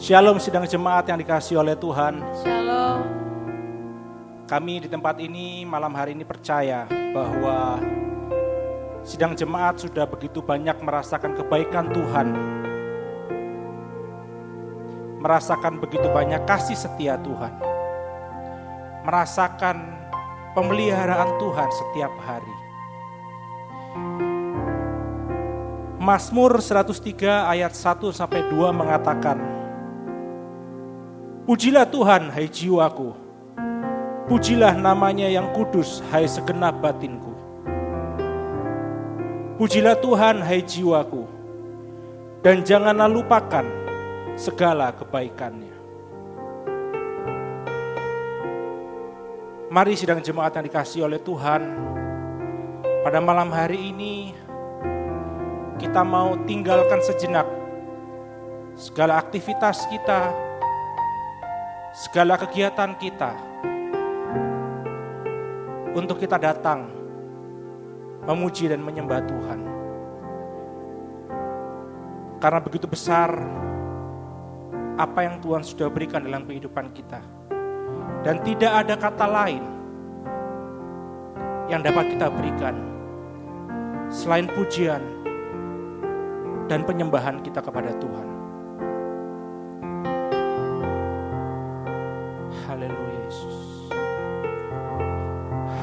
Shalom sidang jemaat yang dikasihi oleh Tuhan. Shalom. Kami di tempat ini malam hari ini percaya bahwa sidang jemaat sudah begitu banyak merasakan kebaikan Tuhan. Merasakan begitu banyak kasih setia Tuhan. Merasakan pemeliharaan Tuhan setiap hari. Mazmur 103 ayat 1-2 mengatakan, pujilah Tuhan, hai jiwaku. Pujilah namanya yang kudus, hai segenap batinku. Pujilah Tuhan, hai jiwaku. Dan janganlah lupakan segala kebaikannya. Mari sidang jemaat yang dikasihi oleh Tuhan, pada malam hari ini kita mau tinggalkan sejenak segala aktivitas kita, segala kegiatan kita, untuk kita datang memuji dan menyembah Tuhan. Karena begitu besar apa yang Tuhan sudah berikan dalam kehidupan kita. Dan tidak ada kata lain yang dapat kita berikan selain pujian dan penyembahan kita kepada Tuhan. Haleluya Yesus.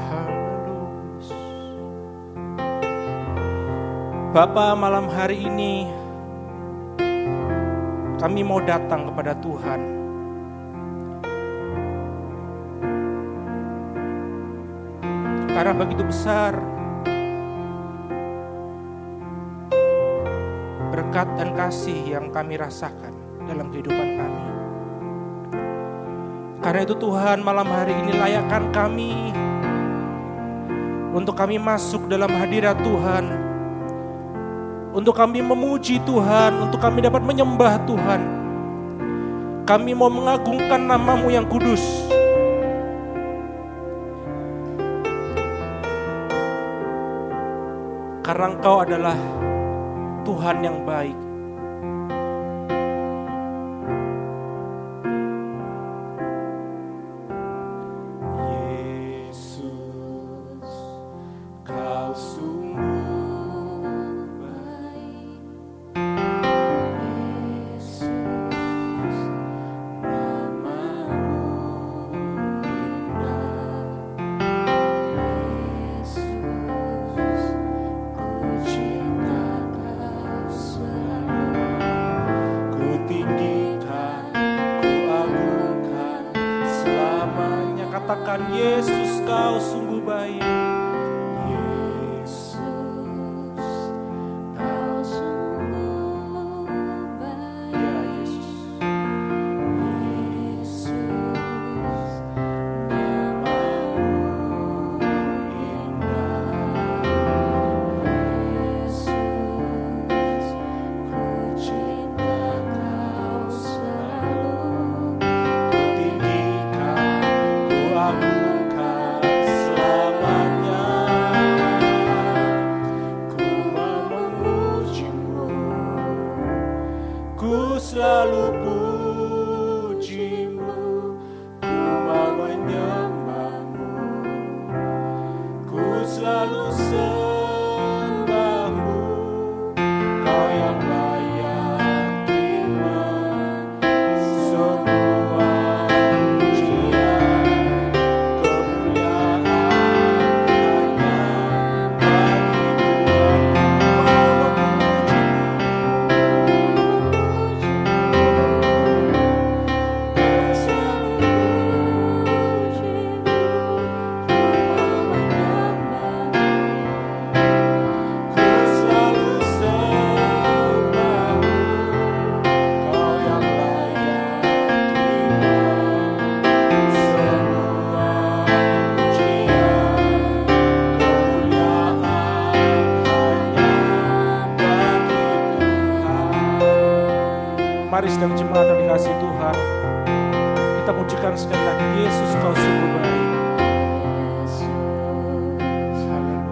Haleluya Yesus. Bapa, malam hari ini kami mau datang kepada Tuhan. Karena begitu besar berkat dan kasih yang kami rasakan dalam kehidupan kami. Karena itu Tuhan, malam hari ini layakkan kami untuk kami masuk dalam hadirat Tuhan, untuk kami memuji Tuhan, untuk kami dapat menyembah Tuhan. Kami mau mengagungkan nama-Mu yang kudus. Karena Engkau adalah Tuhan yang baik. Katakan, Yesus, Kau sungguh baik. Yesus, Kau sungguh baik. Ya Yesus. Yesus, nama-Mu indah. Yesus, ku cinta Kau selalu. Agungkan selamanya, ku memuji-Mu, ku selalu puji-Mu, ku mau menyembah-Mu, ku selalu sembah-Mu, Kau yang layak terima semua pujian. Mari sedang jemaat yang dikasihi Tuhan, kita pujikan sekali lagi, Yesus, Kau sungguh baik. Haleluya.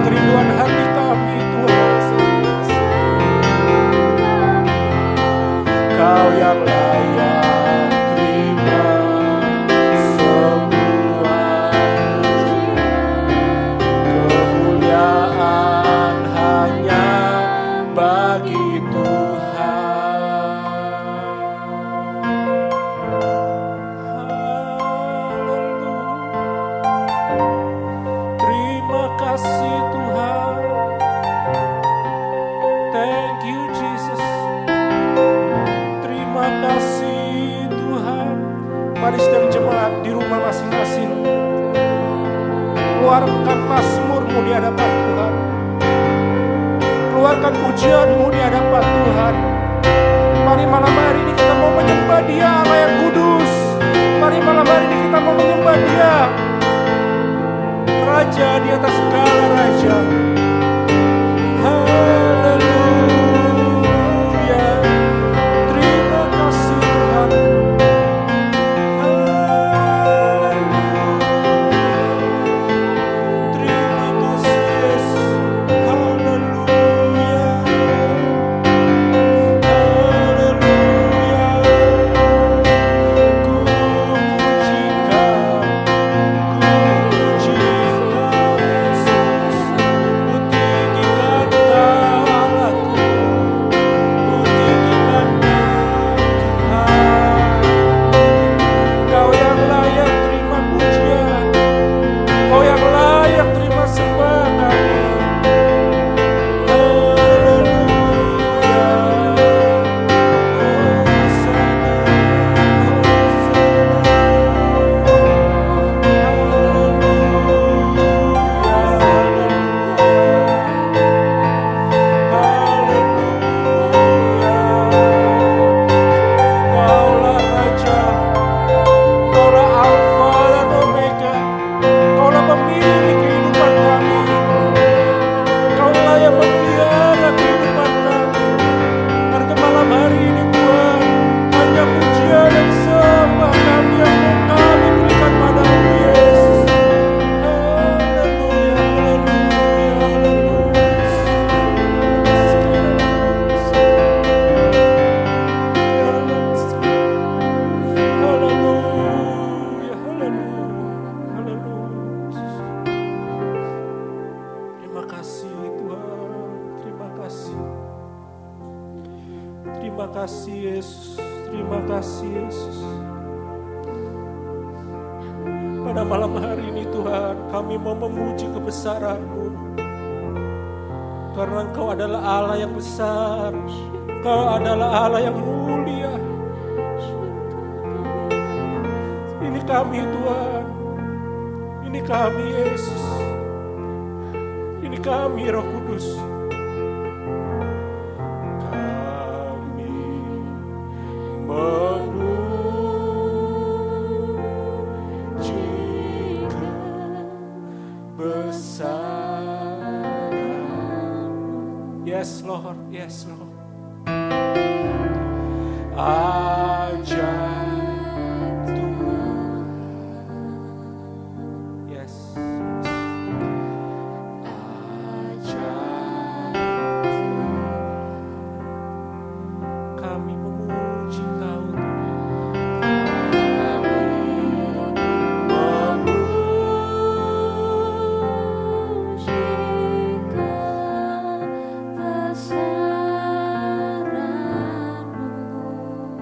kerinduan hati kami Tuhan. Kau yang layak terima semua kemuliaan hanya bagi Tuhan. Terima kasih Tuhan. Thank you Jesus. Terima kasih Tuhan. Mari sedang jemaat di rumah masing-masing, keluarkan mazmurmu di hadapan Tuhan. Keluarkan pujianmu di hadapan Tuhan. Mari malam hari ini kita mau menyembah Dia Allah yang kudus. Mari malam hari ini kita mau menyembah Dia, Raja di atas segala raja. Haleluya. Terima kasih Tuhan. Terima kasih Yesus. Haleluya. Haleluya. Ku pujikan, ku pujikan Yesus. Ku tinggikan Kau Allahku, ku tinggikan Kau Tuhan. Kau yang layak terima pujian, Kau yang layak terima sembah kami. Haleluya. Hosana, Kaulah Raja, Kaulah Alfa dan Omega, Kaulah pemilik kehidupan kami, Kaulah yang memelihara kehidupan kami. Karena malam hari ini Tuhan, hanya pujian dan sembah kami yang mau kami berikan padamu Yesus. Haleluya, haleluya, haleluya. Haleluya, haleluya, haleluya. Terima kasih Tuhan, terima kasih. Terima kasih Yesus, terima kasih Yesus. Pada malam hari ini Tuhan, kami mau memuji kebesaran-Mu. Karena Engkau adalah Allah yang besar, Engkau adalah Allah yang mulia. Ini kami Tuhan, ini kami Yesus, ini kami Roh Kudus. Kami memuji kebesaran-Mu. Yes Lord, yes Lord. Ajaib Tuhan. Yes. Kami memuji Kau Tuhan.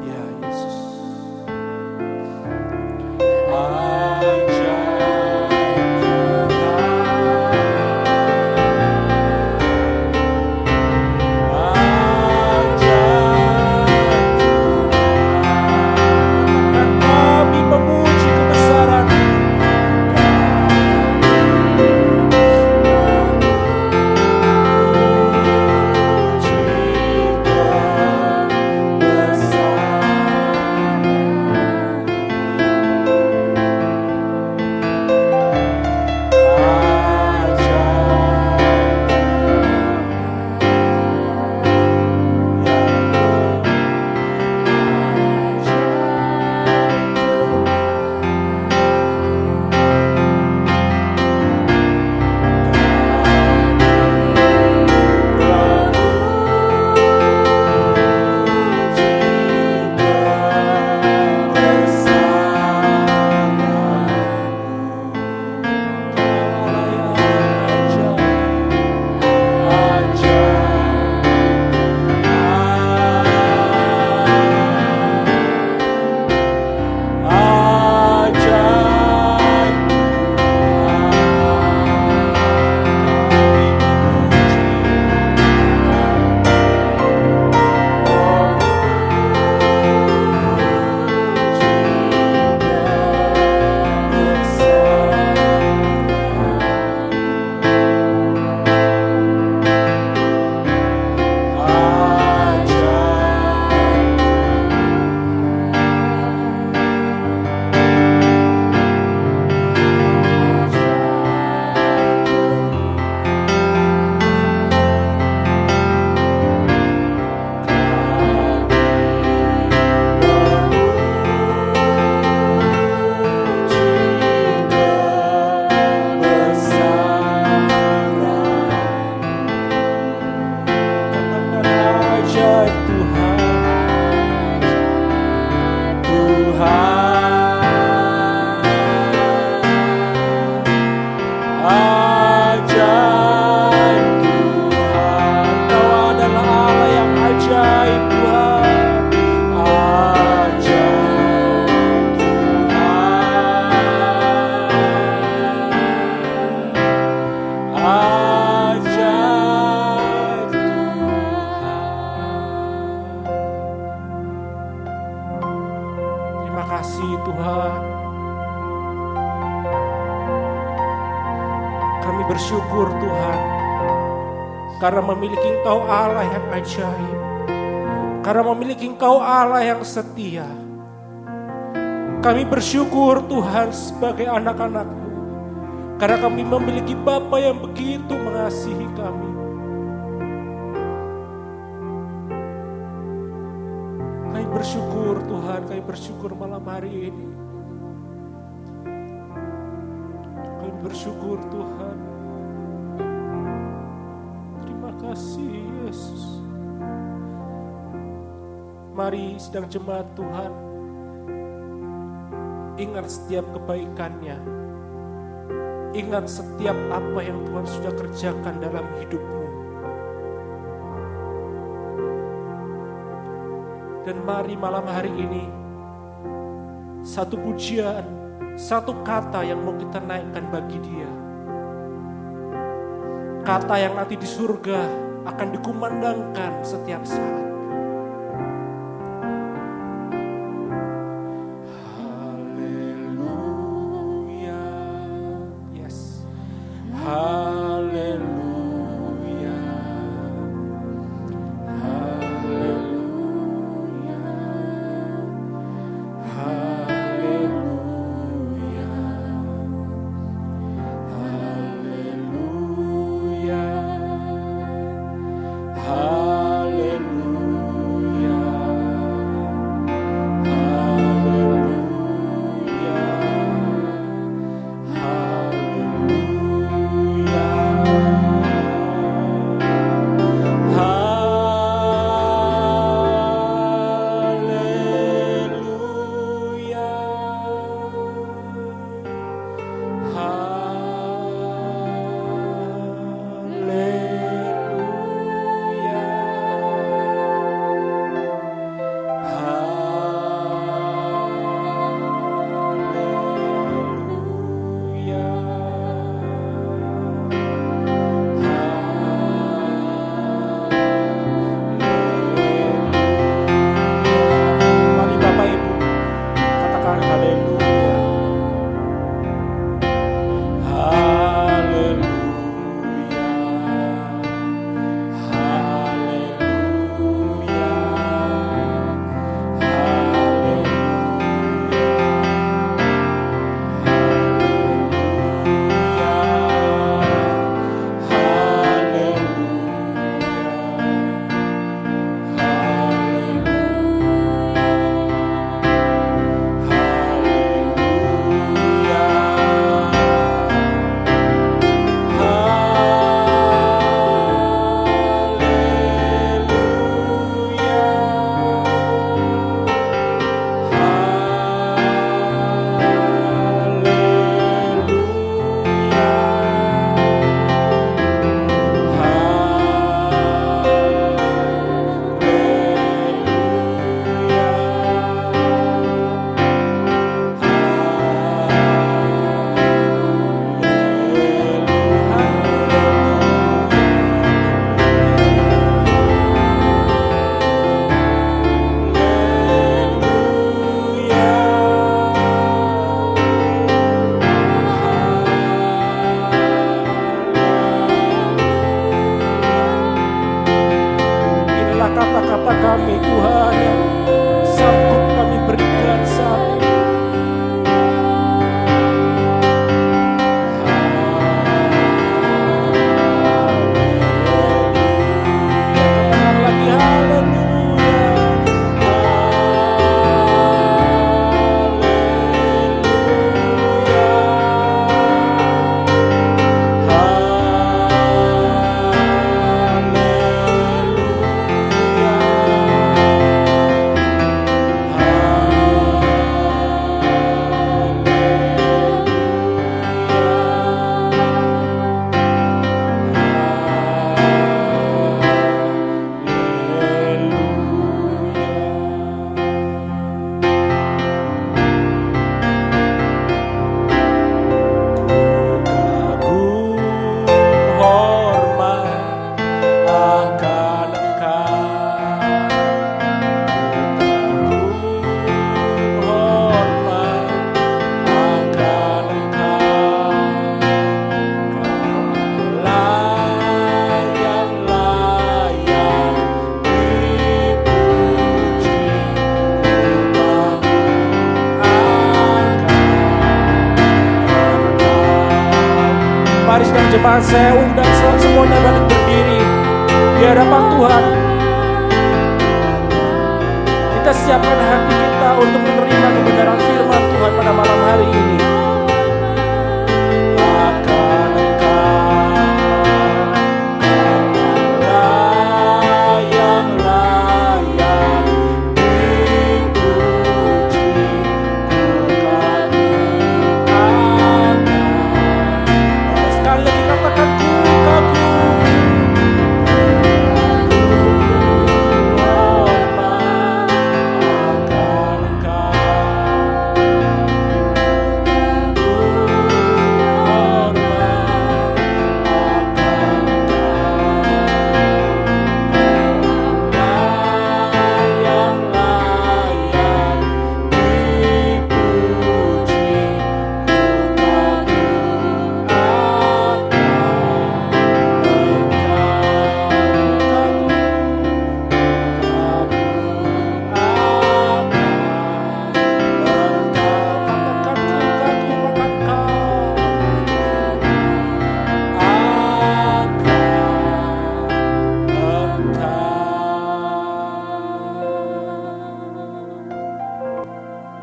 Ya, Ajaib Tuhan, Kau adalah Allah yang ajaib Tuhan. Ajaib Tuhan, ajaib Tuhan. Terima kasih Tuhan. Kami bersyukur Tuhan, karena memiliki Engkau Allah yang ajaib, karena memiliki Engkau Allah yang setia. Kami bersyukur Tuhan sebagai anak-anak-Mu, karena kami memiliki Bapa yang begitu mengasihi kami. Kami bersyukur Tuhan, kami bersyukur malam hari ini. Kami bersyukur Tuhan. Terima kasih Yesus. Mari sedang jemaat Tuhan, ingat setiap kebaikannya. Ingat setiap apa yang Tuhan sudah kerjakan dalam hidupmu. Dan mari malam hari ini, satu pujian, satu kata yang mau kita naikkan bagi Dia. Kata yang nanti di surga akan dikumandangkan setiap saat. Haleluya. Yes. Haleluya. Haleluya. Haleluya. Haleluya. Haleluya. Mari Bapak Ibu katakan haleluya. Haleluya. Haleluya. Inilah kata-kata kami Tuhan yang sanggup kami berikan saat ini. Katakan lagi haleluya. Haleluya. Mari sedang jemaat saya undang semuanya balik berdiri di hadapan Tuhan. Kita siapkan hati kita untuk menerima kebenaran firman Tuhan pada malam hari ini.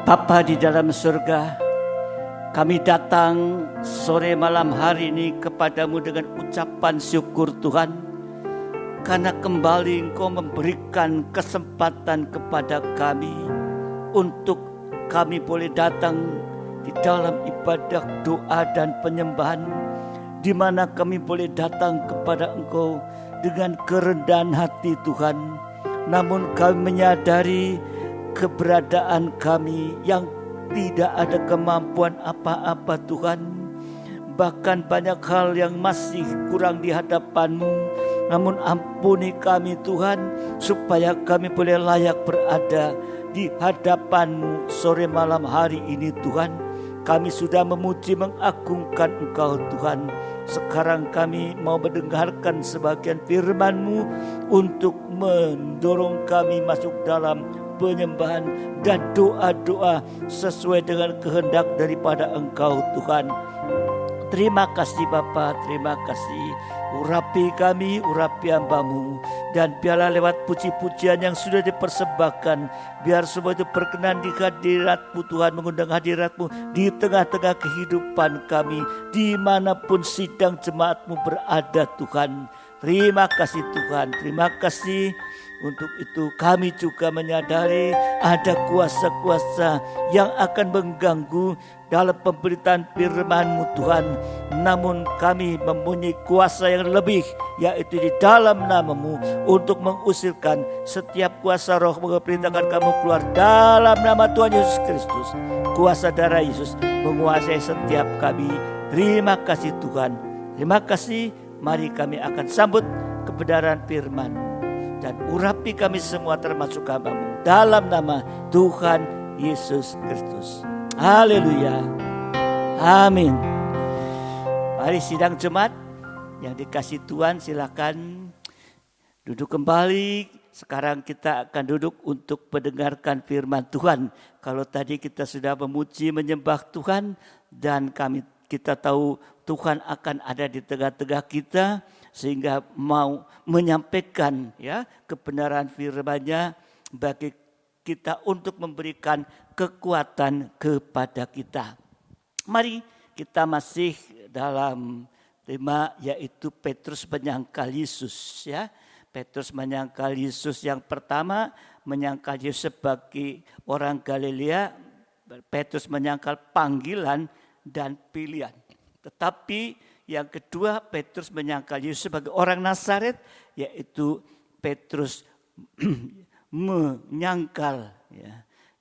Bapa di dalam surga, kami datang sore malam hari ini kepadamu dengan ucapan syukur Tuhan, karena kembali Engkau memberikan kesempatan kepada kami untuk kami boleh datang di dalam ibadah doa dan penyembahan, di mana kami boleh datang kepada Engkau dengan kerendahan hati Tuhan. Namun kami menyadari keberadaan kami yang tidak ada kemampuan apa-apa Tuhan. Bahkan banyak hal yang masih kurang di hadapan-Mu. Namun ampuni kami Tuhan, supaya kami boleh layak berada di hadapan-Mu sore malam hari ini Tuhan. Kami sudah memuji mengagungkan Engkau Tuhan. Sekarang kami mau mendengarkan sebagian firman-Mu untuk mendorong kami masuk dalam penyembahan dan doa-doa sesuai dengan kehendak daripada Engkau Tuhan. Terima kasih Bapa, terima kasih. Urapi kami, urapi hamba-Mu, dan biarlah lewat puji-pujian yang sudah dipersembahkan, biar semua itu berkenan di hadirat-Mu Tuhan, mengundang hadirat-Mu di tengah-tengah kehidupan kami, dimanapun sidang jemaat-Mu berada Tuhan. Terima kasih Tuhan, terima kasih. Untuk itu kami juga menyadari ada kuasa-kuasa yang akan mengganggu dalam pemberitaan firman-Mu Tuhan. Namun kami mempunyai kuasa yang lebih, yaitu di dalam nama-Mu, untuk mengusirkan setiap kuasa roh memperintahkan kami keluar dalam nama Tuhan Yesus Kristus. Kuasa darah Yesus menguasai setiap kami. Terima kasih Tuhan. Terima kasih. Mari kami akan sambut kebenaran firman. Dan urapi kami semua termasuk hamba-Mu dalam nama Tuhan Yesus Kristus. Haleluya. Amin. Mari sidang jemaat yang dikasih Tuhan, silakan duduk kembali. Sekarang kita akan duduk untuk mendengarkan firman Tuhan. Kalau tadi kita sudah memuji menyembah Tuhan, dan kita tahu Tuhan akan ada di tengah-tengah kita, sehingga mau menyampaikan kebenaran firman-Nya bagi kita untuk memberikan kekuatan kepada kita. Mari kita masih dalam tema, yaitu Petrus menyangkal Yesus ya. Petrus menyangkal Yesus. Yang pertama, menyangkal Yesus sebagai orang Galilea. Petrus menyangkal panggilan dan pilihan. Tetapi yang kedua, Petrus menyangkal Yesus sebagai orang Nazaret, yaitu Petrus menyangkal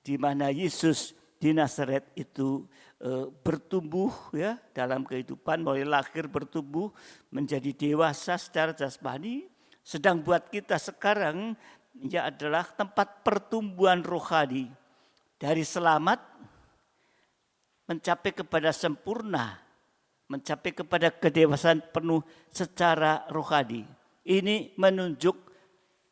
di mana Yesus di Nazaret itu bertumbuh dalam kehidupan, mulai lahir bertumbuh menjadi dewasa secara jasmani. Sedang buat kita sekarang adalah tempat pertumbuhan rohani, dari selamat mencapai kepada sempurna, mencapai kepada kedewasaan penuh secara rohani. Ini menunjuk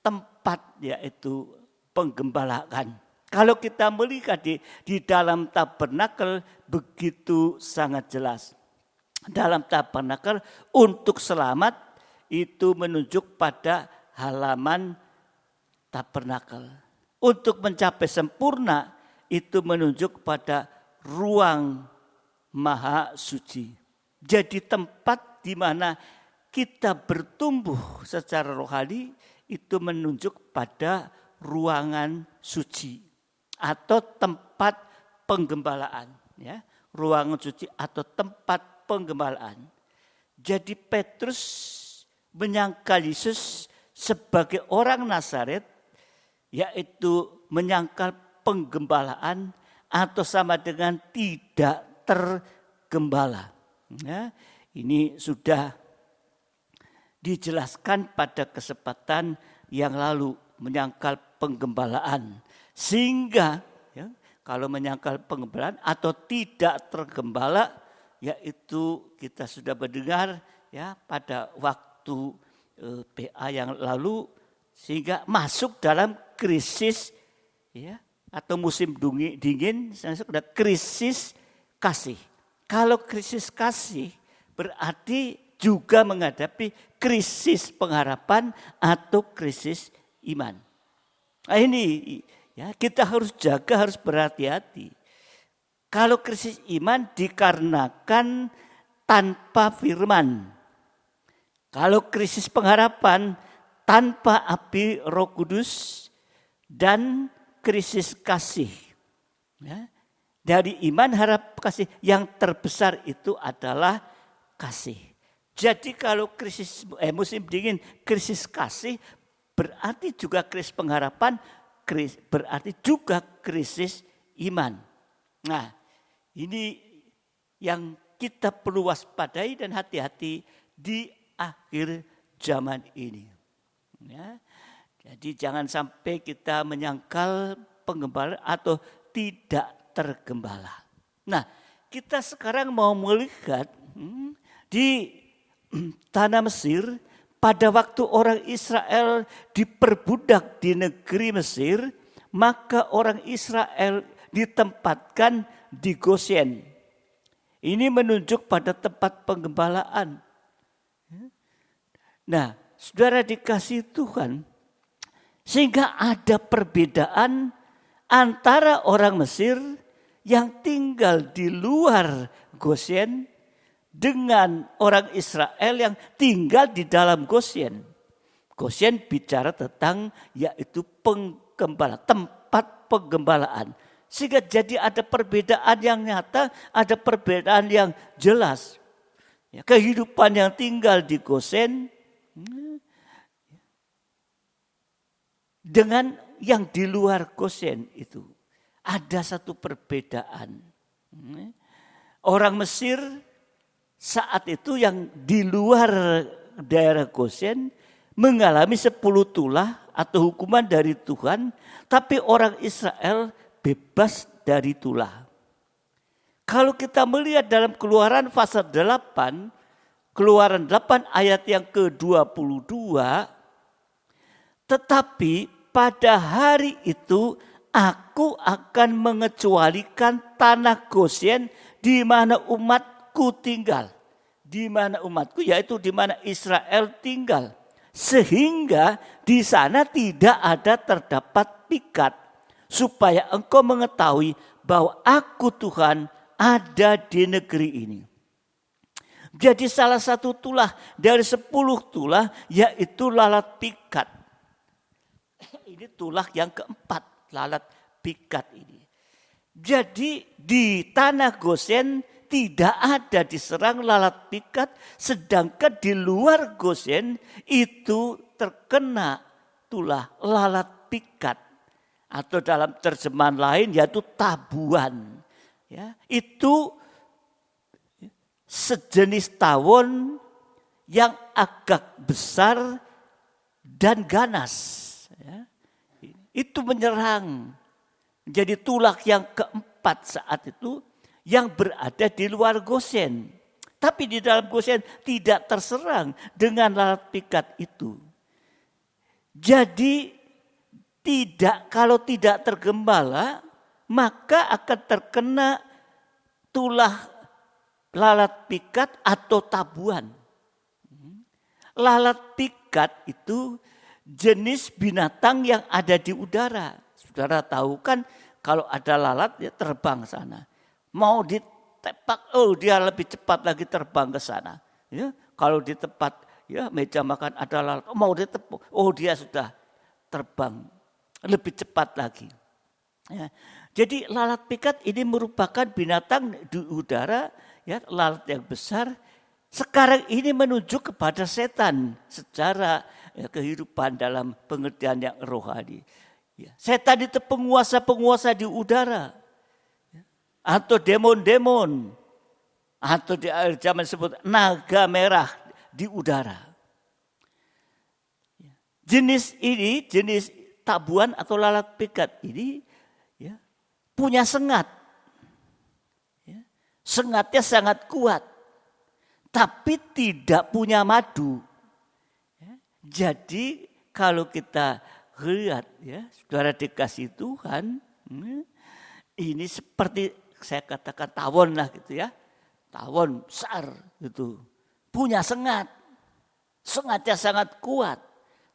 tempat, yaitu penggembalaan. Kalau kita melihat di dalam tabernakel begitu sangat jelas. dalam tabernakel untuk selamat itu menunjuk pada halaman tabernakel. Untuk mencapai sempurna itu menunjuk pada ruang maha suci. Jadi tempat di mana kita bertumbuh secara rohani itu menunjuk pada ruangan suci atau tempat penggembalaan, ya. Ruangan suci atau tempat penggembalaan. Jadi Petrus menyangkal Yesus sebagai orang Nazaret, yaitu menyangkal penggembalaan atau sama dengan tidak tergembala. Ya, ini sudah dijelaskan pada kesempatan yang lalu menyangkal penggembalaan. Sehingga ya, kalau menyangkal penggembalaan atau tidak tergembala, yaitu kita sudah mendengar ya pada waktu PA yang lalu, sehingga masuk dalam krisis ya atau musim dingin, masuk pada krisis kasih. Kalau krisis kasih berarti juga menghadapi krisis pengharapan atau krisis iman. Nah ini ya kita harus jaga, harus berhati-hati. Kalau krisis iman dikarenakan tanpa firman. Kalau krisis pengharapan tanpa api Roh Kudus dan krisis kasih. Ya. Dari iman harap kasih yang terbesar itu adalah kasih. Jadi kalau musim dingin krisis kasih berarti juga krisis pengharapan, berarti juga krisis iman. Nah, ini yang kita perlu waspadai dan hati-hati di akhir zaman ini. Ya. Jadi jangan sampai kita menyangkal penggembala atau tidak tergembala. Nah, kita sekarang mau melihat di tanah Mesir pada waktu orang Israel diperbudak di negeri Mesir, maka orang Israel ditempatkan di Goshen. Ini menunjuk pada tempat penggembalaan. Nah, saudara dikasihi Tuhan, sehingga ada perbedaan antara orang Mesir yang tinggal di luar Goshen dengan orang Israel yang tinggal di dalam Goshen. Goshen bicara tentang yaitu penggembalaan, tempat penggembalaan. Sehingga jadi ada perbedaan yang nyata, ada perbedaan yang jelas. Ya, kehidupan yang tinggal di Goshen dengan yang di luar Goshen itu ada satu perbedaan. Orang Mesir saat itu yang di luar daerah Goshen mengalami 10 tulah atau hukuman dari Tuhan, tapi orang Israel bebas dari tulah. Kalau kita melihat dalam Keluaran pasal 8, Keluaran 8 ayat yang ke-22, tetapi pada hari itu aku akan mengecualikan tanah Goshen di mana umatku tinggal. Di mana umatku yaitu di mana Israel tinggal. Sehingga di sana tidak ada terdapat pikat. Supaya engkau mengetahui bahwa aku Tuhan ada di negeri ini. Jadi salah satu tulah dari 10 tulah yaitu lalat pikat. Ini tulah yang keempat, lalat pikat ini. Jadi di tanah Goshen tidak ada diserang lalat pikat, sedangkan di luar Goshen itu terkena tulah lalat pikat. Atau dalam terjemahan lain yaitu tabuan. Ya, itu sejenis tawon yang agak besar dan ganas. Ya. Itu menyerang. Jadi tulah yang keempat saat itu yang berada di luar Goshen. Tapi di dalam Goshen tidak terserang dengan lalat pikat itu. Jadi kalau tidak tergembala, maka akan terkena tulah lalat pikat atau tabuan. Lalat pikat itu jenis binatang yang ada di udara. Saudara tahu kan kalau ada lalat dia terbang sana. Mau ditepak, dia lebih cepat lagi terbang ke sana. Ya, kalau di tempat meja makan ada lalat, mau ditepuk, dia sudah terbang lebih cepat lagi. Ya, jadi lalat pikat ini merupakan binatang di udara, lalat yang besar. Sekarang ini menunjuk kepada setan secara kehidupan dalam pengertian yang rohani. Setan itu penguasa-penguasa di udara. Atau demon-demon. Atau di akhir zaman disebut naga merah di udara. Jenis ini, jenis tabuan atau lalat pikat ini punya sengat. Sengatnya sangat kuat. Tapi tidak punya madu. Jadi kalau kita lihat saudara dikasih Tuhan, ini seperti saya katakan tawon lah gitu ya. Tawon besar gitu. Punya sengat. Sengatnya sangat kuat.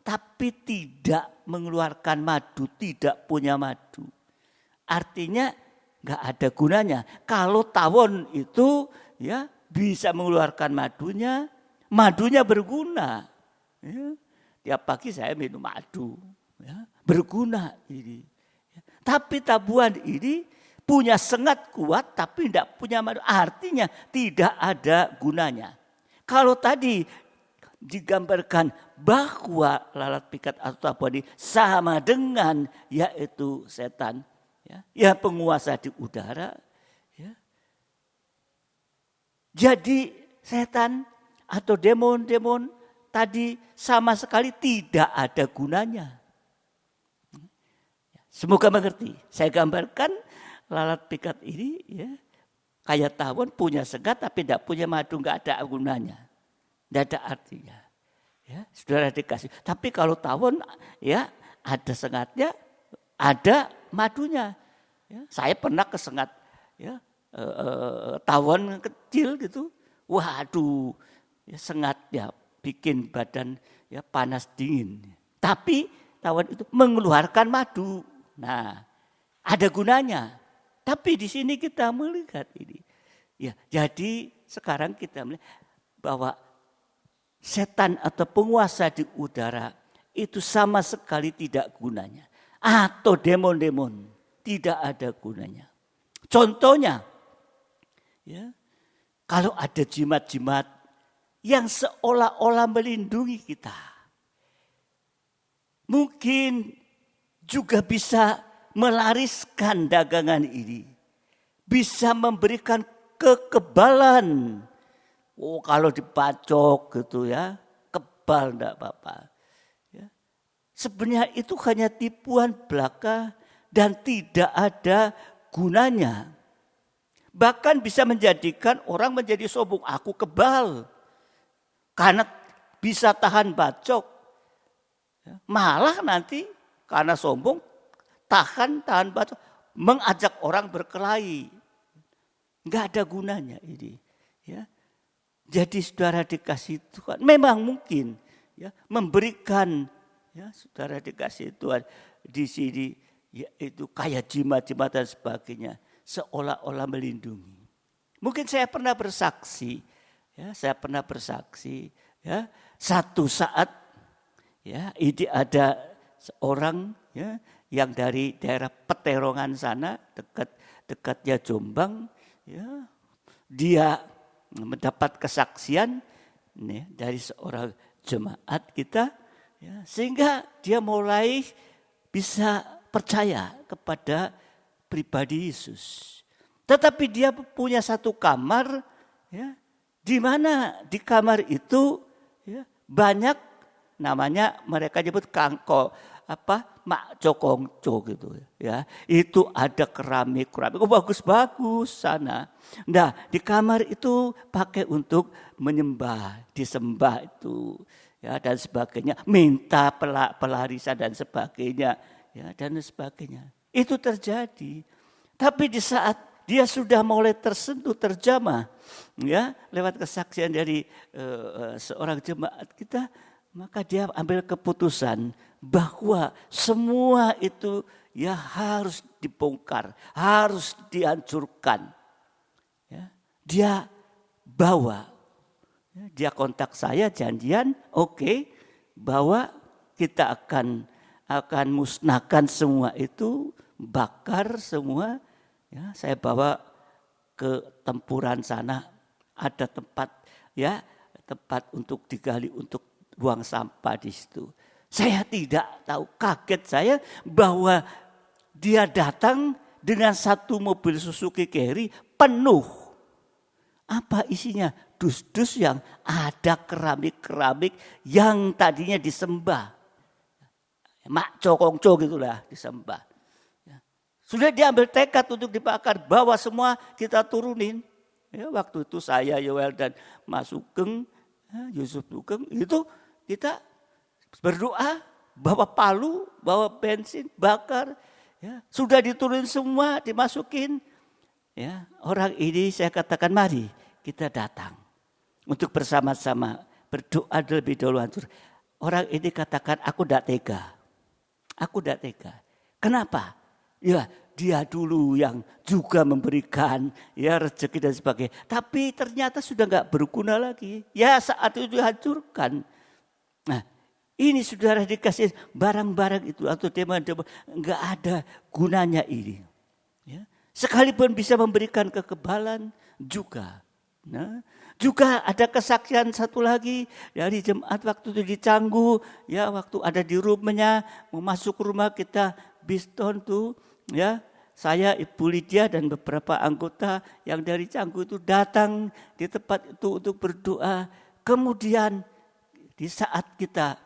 Tapi tidak mengeluarkan madu, tidak punya madu. Artinya nggak ada gunanya. Kalau tawon itu bisa mengeluarkan madunya, madunya berguna. Tiap pagi saya minum madu, berguna ini. Tapi tabuan ini punya sengat kuat tapi tidak punya madu. Artinya tidak ada gunanya. Kalau tadi digambarkan bahwa lalat pikat atau tabuan ini sama dengan yaitu setan, penguasa di udara. Jadi setan atau demon-demon tadi sama sekali tidak ada gunanya. Semoga mengerti. Saya gambarkan lalat pikat ini kayak tawon punya sengat tapi tidak punya madu, nggak ada gunanya. Tidak ada artinya. Saudara dikasih. Tapi kalau tawon ada sengatnya, ada madunya. Saya pernah kesengat tawon kecil gitu, waduh, sengatnya bikin badan panas dingin. Tapi tawon itu mengeluarkan madu. Nah, ada gunanya. Tapi di sini kita melihat ini. Jadi sekarang kita melihat bahwa setan atau penguasa di udara itu sama sekali tidak gunanya. Atau demon-demon tidak ada gunanya. Contohnya, kalau ada jimat-jimat yang seolah-olah melindungi kita. Mungkin juga bisa melariskan dagangan ini. Bisa memberikan kekebalan. Kalau dipacok gitu kebal enggak apa-apa. Sebenarnya itu hanya tipuan belaka dan tidak ada gunanya. Bahkan bisa menjadikan orang menjadi sombong. Aku kebal. Karena bisa tahan bacok. Malah nanti karena sombong tahan bacok. Mengajak orang berkelahi. Enggak ada gunanya ini. Jadi saudara dikasih Tuhan. Memang mungkin memberikan saudara dikasih Tuhan di sini yaitu kayak jimat-jimat dan sebagainya. Seolah-olah melindungi. Mungkin saya pernah bersaksi, satu saat ini ada seorang yang dari daerah Peterongan sana dekatnya Jombang, dia mendapat kesaksian dari seorang jemaat kita, sehingga dia mulai bisa percaya kepada pribadi Yesus. Tetapi dia punya satu kamar, di mana di kamar itu banyak namanya mereka nyebut kangko, mak cokongco gitu Itu ada keramik, bagus-bagus sana. Nah di kamar itu pakai untuk menyembah, disembah itu dan sebagainya, minta pelarisan dan sebagainya dan sebagainya. Itu terjadi. Tapi di saat dia sudah mulai tersentuh, terjamah, ya, lewat kesaksian dari seorang jemaat kita, maka dia ambil keputusan bahwa semua itu ya harus dibongkar, harus dihancurkan. Ya, dia bawa, ya, dia kontak saya janjian, oke, bahwa kita akan musnahkan semua itu, bakar semua. Ya, saya bawa ke tempuran sana, ada tempat, ya, tempat untuk digali untuk buang sampah di situ. Saya tidak tahu, kaget saya bahwa dia datang dengan satu mobil Suzuki Carry penuh. Apa isinya? Dus-dus yang ada keramik-keramik yang tadinya disembah. Mak cokongco gitulah disembah. Sudah diambil tekad untuk dibakar, bawa semua kita turunin. Ya, waktu itu saya, Yoel dan Mas Sugeng, Yusuf Sugeng, itu kita berdoa, bawa palu, bawa bensin, bakar. Ya, sudah diturunin semua, dimasukin. Ya, orang ini saya katakan mari kita datang untuk bersama-sama berdoa lebih dahulu hancur. Orang ini katakan aku tidak tega. Aku tidak tega. Kenapa? Ya, dia dulu yang juga memberikan ya rezeki dan sebagainya. Tapi ternyata sudah enggak berguna lagi. Ya saat itu dihancurkan. Nah, ini saudara dikasih barang-barang itu atau teman-teman enggak ada gunanya ini. Ya. Sekalipun bisa memberikan kekebalan juga. Nah, juga ada kesaksian satu lagi dari jemaat waktu itu di Canggu, ya waktu ada di rumahnya, mau masuk rumah kita Biston tuh, ya saya Ibu Lydia dan beberapa anggota yang dari Canggu itu datang di tempat itu untuk berdoa. Kemudian di saat kita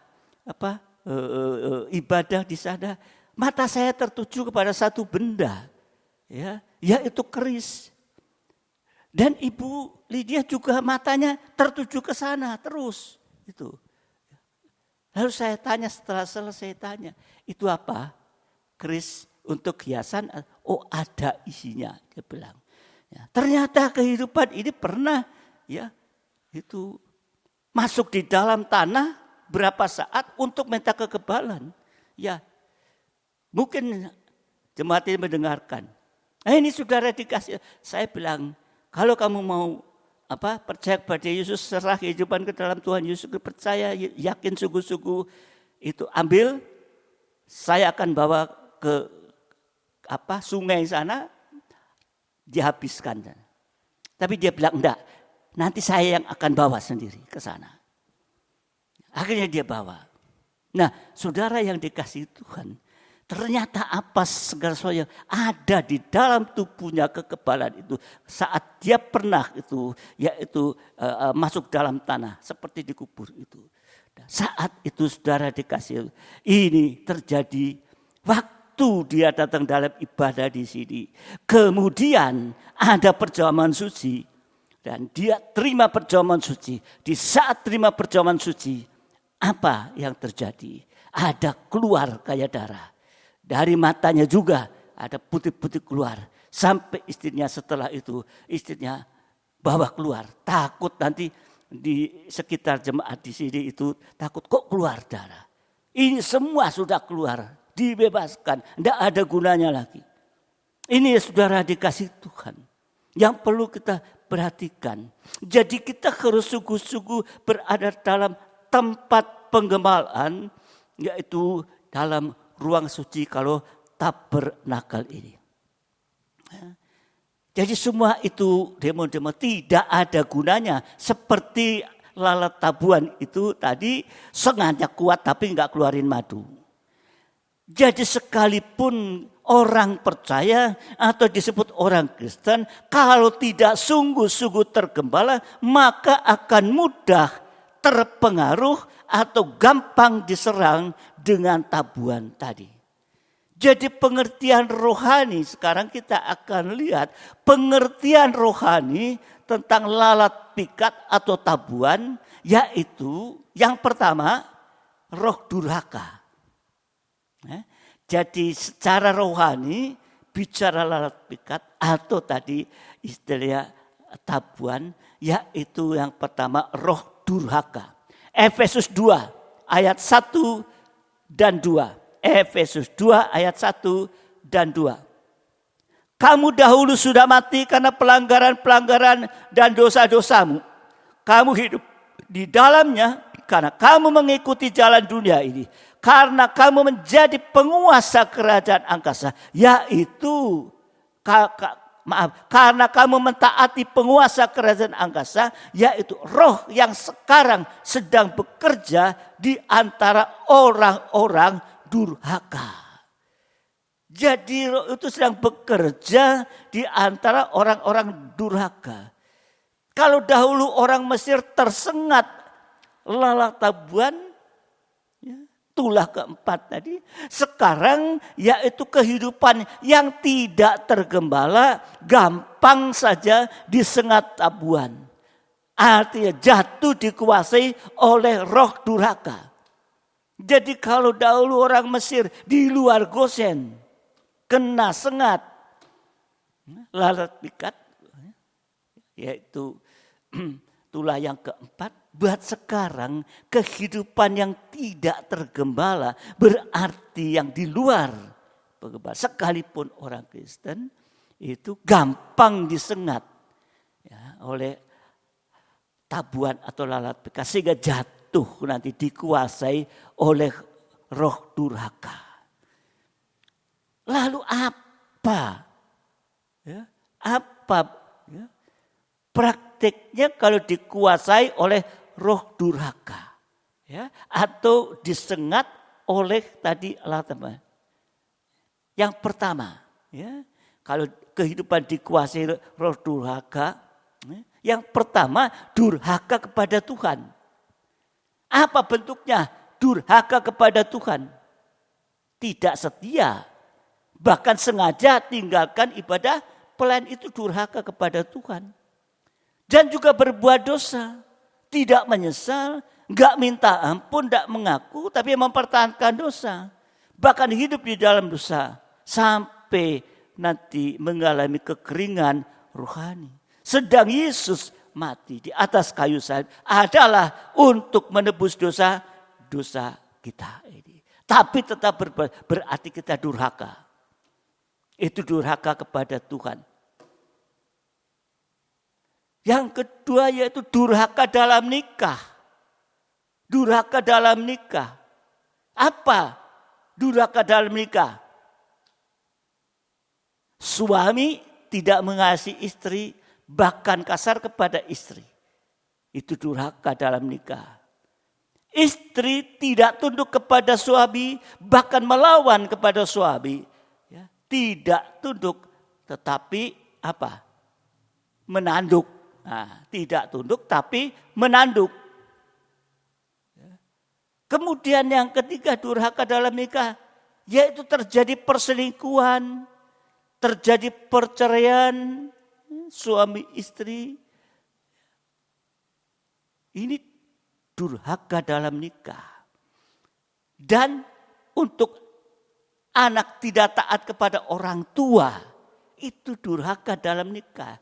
ibadah di sana, mata saya tertuju kepada satu benda, ya yaitu keris. Dan Ibu Lydia juga matanya tertuju ke sana terus. Itu. Lalu saya tanya, setelah selesai tanya, itu apa? Keris untuk hiasan? Oh ada isinya, dia bilang. Ya, ternyata kehidupan ini pernah ya itu masuk di dalam tanah berapa saat untuk minta kekebalan. Ya, mungkin jemaat ini mendengarkan. Ini saudara dikasih, saya bilang, kalau kamu mau percaya kepada Yesus, serah kehidupan ke dalam Tuhan Yesus, percaya, yakin sungguh-sungguh, itu ambil, saya akan bawa ke sungai sana, dihabiskan. Tapi dia bilang enggak, nanti saya yang akan bawa sendiri ke sana. Akhirnya dia bawa. Nah, saudara yang dikasihi Tuhan, ternyata apa segala sesuatu yang ada di dalam tubuhnya kekebalan itu saat dia pernah itu yaitu masuk dalam tanah seperti dikubur itu. Saat itu saudara dikasih ini terjadi waktu dia datang dalam ibadah di sini. Kemudian ada perjamuan suci dan dia terima perjamuan suci. Di saat terima perjamuan suci apa yang terjadi? Ada keluar kayak darah. Dari matanya juga ada putih-putih keluar. Sampai istrinya setelah itu, istrinya bawa keluar. Takut nanti di sekitar jemaat di sini itu takut kok keluar darah. Ini semua sudah keluar, dibebaskan. Tidak ada gunanya lagi. Ini saudara dikasih Tuhan. Yang perlu kita perhatikan. Jadi kita harus sungguh-sungguh berada dalam tempat pengembalaan. Yaitu dalam ruang suci kalau tabernakel ini. Jadi semua itu demo-demo tidak ada gunanya. Seperti lalat tabuan itu tadi sengaja kuat tapi enggak keluarin madu. Jadi sekalipun orang percaya atau disebut orang Kristen, kalau tidak sungguh-sungguh tergembala maka akan mudah terpengaruh atau gampang diserang dengan tabuan tadi. Jadi pengertian rohani, sekarang kita akan lihat pengertian rohani tentang lalat pikat atau tabuan, yaitu yang pertama roh durhaka. Jadi secara rohani bicara lalat pikat atau tadi istilah tabuan, yaitu yang pertama roh durhaka. Efesus 2 ayat 1 dan 2. Efesus 2 ayat 1 dan 2. Kamu dahulu sudah mati karena pelanggaran-pelanggaran dan dosa-dosamu. Kamu hidup di dalamnya karena kamu mengikuti jalan dunia ini. Karena kamu menjadi penguasa kerajaan angkasa, yaitu karena kamu mentaati penguasa kerajaan angkasa, yaitu roh yang sekarang sedang bekerja di antara orang-orang durhaka. Jadi roh itu sedang bekerja di antara orang-orang durhaka. Kalau dahulu orang Mesir tersengat lalat tabuan, tulah keempat tadi, sekarang yaitu kehidupan yang tidak tergembala, gampang saja disengat tabuan. Artinya jatuh dikuasai oleh roh durhaka. Jadi kalau dahulu orang Mesir di luar Gosen kena sengat lalat pikat, yaitu tulah yang keempat, buat sekarang kehidupan yang tidak tergembala berarti yang di luar penggembala. Sekalipun orang Kristen itu gampang disengat oleh tabuan atau lalat pikat sehingga jatuh nanti dikuasai oleh roh durhaka. Lalu apa? Praktiknya kalau dikuasai oleh roh durhaka, atau disengat oleh tadi lalat. Yang pertama, kalau kehidupan dikuasai roh durhaka, yang pertama durhaka kepada Tuhan. Apa bentuknya durhaka kepada Tuhan? Tidak setia, bahkan sengaja tinggalkan ibadah, pelayan itu durhaka kepada Tuhan. Dan juga berbuat dosa, tidak menyesal, enggak minta ampun, enggak mengaku, tapi mempertahankan dosa. Bahkan hidup di dalam dosa sampai nanti mengalami kekeringan rohani. Sedang Yesus mati di atas kayu salib adalah untuk menebus dosa kita ini. Tapi tetap berarti kita durhaka. Itu durhaka kepada Tuhan. Yang kedua yaitu durhaka dalam nikah. Durhaka dalam nikah. Apa durhaka dalam nikah? Suami tidak mengasihi istri, bahkan kasar kepada istri. Itu durhaka dalam nikah. Istri tidak tunduk kepada suami, bahkan melawan kepada suami. Tidak tunduk, tetapi apa? Menanduk. Nah, tidak tunduk tapi menanduk. Kemudian yang ketiga durhaka dalam nikah, yaitu terjadi perselingkuhan, terjadi perceraian suami istri. Ini durhaka dalam nikah. Dan untuk anak tidak taat kepada orang tua, itu durhaka dalam nikah.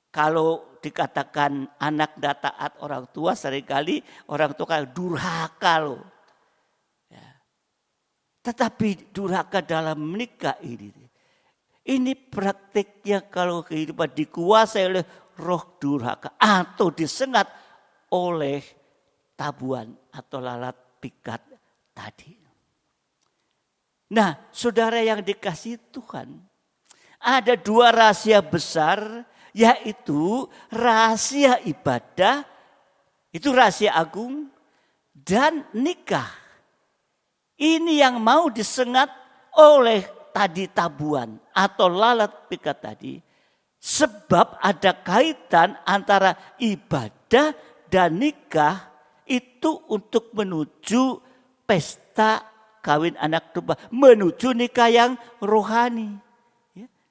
Kalau dikatakan anak tidak taat orang tua, seringkali orang tua durhaka loh. Tetapi durhaka dalam menikah ini praktiknya kalau kehidupan dikuasai oleh roh durhaka atau disengat oleh tabuan atau lalat pikat tadi. Nah, saudara yang dikasihi Tuhan, ada dua rahasia besar, yaitu rahasia ibadah, itu rahasia agung, dan nikah. Ini yang mau disengat oleh tadi tabuan atau lalat pikat tadi. Sebab ada kaitan antara ibadah dan nikah itu untuk menuju pesta kawin anak domba, menuju nikah yang rohani.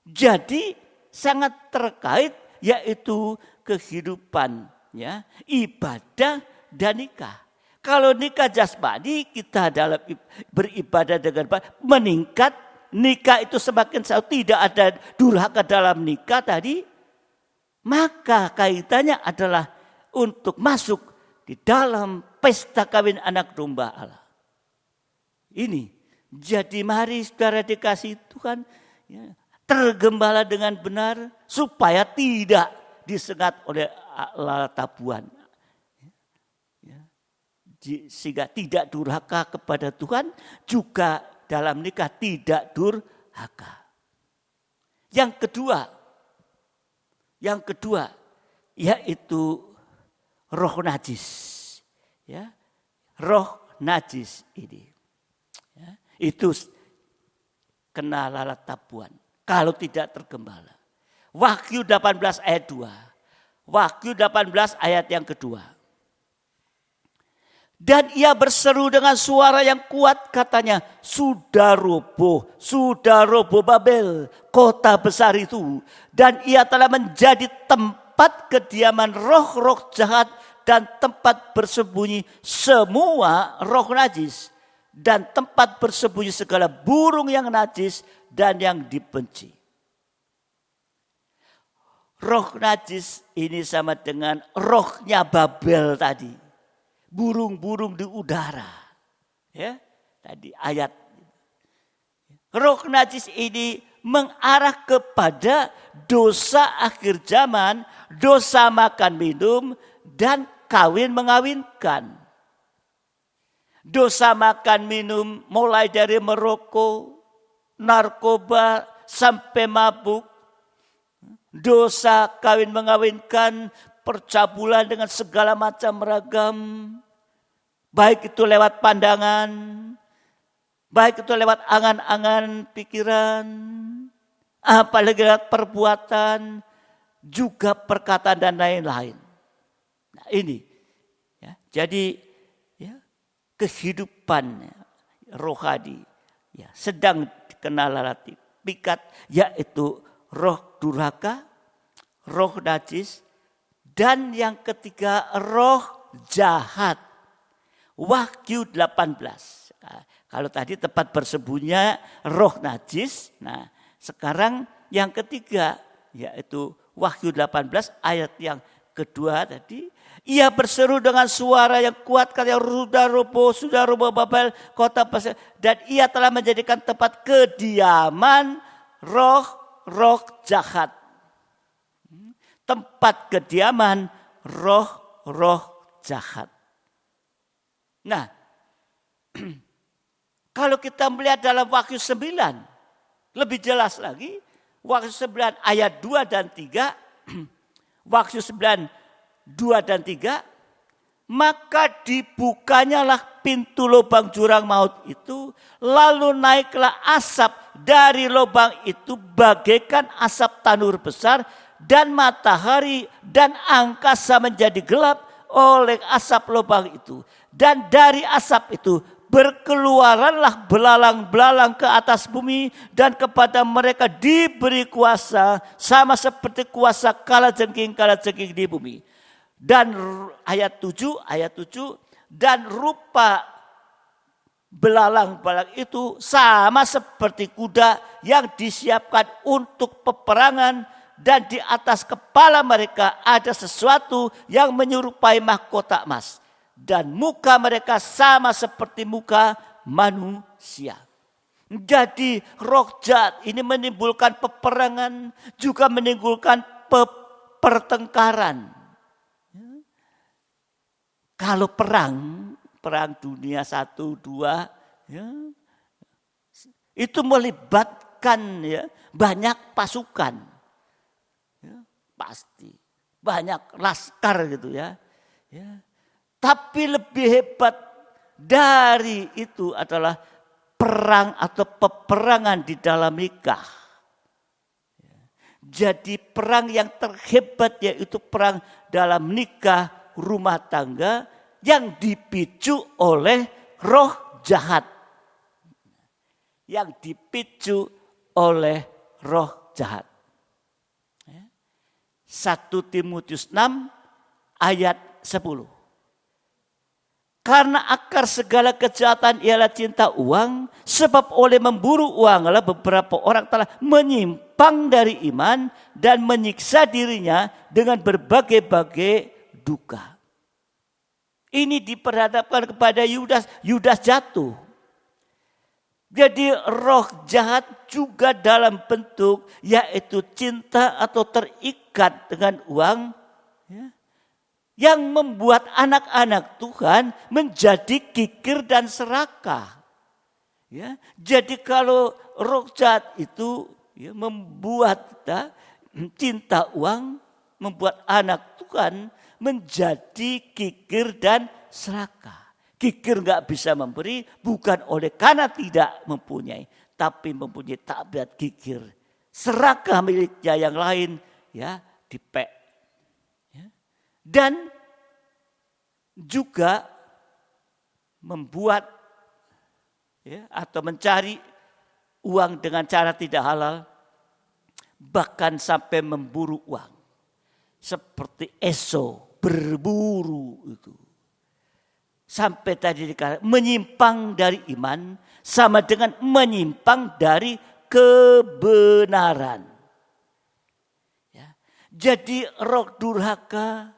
Jadi sangat terkait yaitu kehidupan ibadah dan nikah. Kalau nikah jasmani kita dalam beribadah dengan meningkat nikah itu semakin jauh, tidak ada durhaka dalam nikah tadi, maka kaitannya adalah untuk masuk di dalam pesta kawin anak domba Allah. Ini, jadi mari saudara dikasih Tuhan, ya, tergembala dengan benar supaya tidak disengat oleh lalat tabuan. Ya, sehingga tidak durhaka kepada Tuhan, juga dalam nikah tidak durhaka. Yang kedua yaitu roh najis. Ya, roh najis ini. Ya, itu kena lalat tabuan kalau tidak tergembala. Wahyu 18 ayat 2. Wahyu 18 ayat yang kedua. Dan ia berseru dengan suara yang kuat, katanya, sudah roboh Babel, kota besar itu. Dan ia telah menjadi tempat kediaman roh-roh jahat dan tempat bersembunyi semua roh najis. Dan tempat bersembunyi segala burung yang najis dan yang dibenci. Roh najis ini sama dengan rohnya Babel tadi. Burung-burung di udara. Ya, tadi ayat. Roh najis ini mengarah kepada dosa akhir zaman, dosa makan minum, dan kawin mengawinkan. Dosa makan minum mulai dari merokok, narkoba, sampai mabuk. Dosa kawin mengawinkan, percabulan dengan segala macam ragam. Baik itu lewat pandangan, baik itu lewat angan-angan pikiran, apalagi lewat perbuatan, juga perkataan dan lain-lain. Nah ini, ya, jadi ya, kehidupan rohani ya, sedang dikenal lalat pikat, yaitu roh durhaka, roh najis, dan yang ketiga roh jahat. Wahyu 18. Nah, kalau tadi tempat bersembunyinya roh najis. Nah, sekarang yang ketiga yaitu Wahyu 18 ayat yang kedua tadi. Ia berseru dengan suara yang kuat, katanya, sudah roboh Babel, kota besar. Dan ia telah menjadikan tempat kediaman roh jahat. Tempat kediaman roh jahat. Nah, kalau kita melihat dalam Wahyu 9, lebih jelas lagi, Wahyu 9 ayat 2 dan 3, Wahyu 9, 2 dan 3, maka dibukanyalah pintu lubang jurang maut itu, lalu naiklah asap dari lubang itu bagaikan asap tanur besar, dan matahari dan angkasa menjadi gelap oleh asap lubang itu. Dan dari asap itu berkeluaranlah belalang-belalang ke atas bumi, dan kepada mereka diberi kuasa sama seperti kuasa kalajengking di bumi. Dan ayat 7, dan rupa belalang-belalang itu sama seperti kuda yang disiapkan untuk peperangan, dan di atas kepala mereka ada sesuatu yang menyerupai mahkota emas. Dan muka mereka sama seperti muka manusia. Jadi roh jahat ini menimbulkan peperangan, juga menimbulkan pertengkaran. Kalau perang dunia 1, 2, ya, itu melibatkan ya, banyak pasukan. Ya, pasti banyak laskar gitu ya. Ya. Tapi lebih hebat dari itu adalah perang atau peperangan di dalam nikah. Jadi perang yang terhebat yaitu perang dalam nikah rumah tangga yang dipicu oleh roh jahat. Yang dipicu oleh roh jahat. 1 Timotius 6 ayat 10. Karena akar segala kejahatan ialah cinta uang, sebab oleh memburu uanglah beberapa orang telah menyimpang dari iman dan menyiksa dirinya dengan berbagai-bagai duka. Ini diperhadapkan kepada Yudas. Yudas jatuh. Jadi roh jahat juga dalam bentuk yaitu cinta atau terikat dengan uang, ya, yang membuat anak-anak Tuhan menjadi kikir dan serakah. Ya, jadi kalau roh jahat itu ya, membuat kita cinta uang, membuat anak Tuhan menjadi kikir dan serakah. Kikir gak bisa memberi bukan oleh karena tidak mempunyai, tapi mempunyai tabiat kikir. Serakah miliknya yang lain ya dipek. Ya. Dan juga membuat ya, atau mencari uang dengan cara tidak halal, bahkan sampai memburu uang. Seperti Esau berburu itu. Sampai tadi dikatakan menyimpang dari iman sama dengan menyimpang dari kebenaran. Ya. Jadi roh durhaka,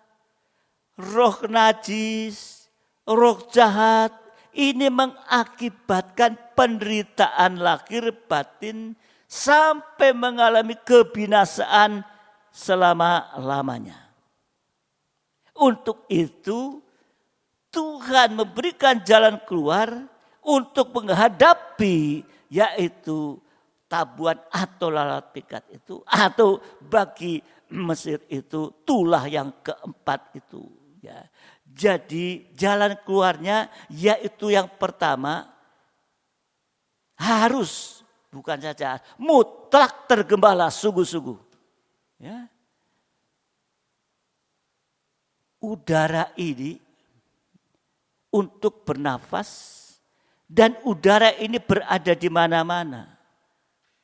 roh najis, roh jahat ini mengakibatkan penderitaan lahir batin sampai mengalami kebinasaan selama-lamanya. Untuk itu Tuhan memberikan jalan keluar untuk menghadapi yaitu tabuan atau lalat pikat itu, atau bagi Mesir itu tulah yang keempat itu. Ya. Jadi jalan keluarnya yaitu yang pertama harus bukan saja mutlak tergembala sungguh-sungguh. Ya. Udara ini untuk bernafas dan udara ini berada di mana-mana.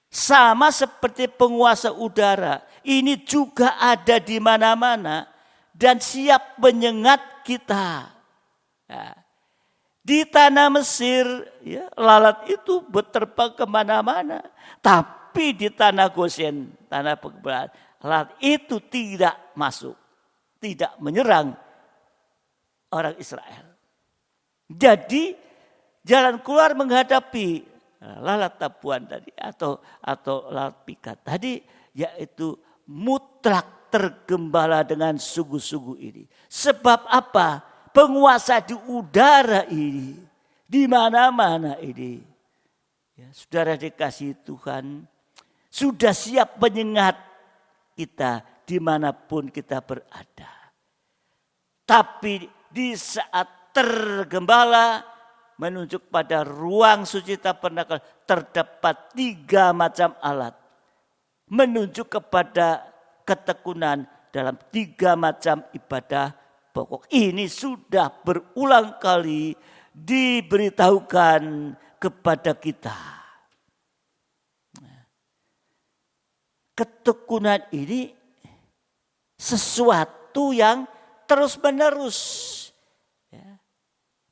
Sama seperti penguasa udara, ini juga ada di mana-mana dan siap menyengat kita. Nah, di tanah Mesir, ya, lalat itu berterbang kemana-mana. Tapi di tanah Goshen, tanah perkebunan, lalat itu tidak masuk, tidak menyerang orang Israel. Jadi jalan keluar menghadapi lalat tabuan tadi atau lalat pikat tadi yaitu mutlak tergembala dengan sungguh-sungguh ini. Sebab apa? Penguasa di udara ini, di mana-mana ini. Ya, saudara dikasihi Tuhan, sudah siap menyengat kita dimanapun kita berada. Tapi di saat tergembala menunjuk pada ruang suci tabernakel terdapat 3 macam alat. Menunjuk kepada ketekunan dalam 3 macam ibadah pokok. Ini sudah berulang kali diberitahukan kepada kita. Ketekunan ini sesuatu yang terus-menerus.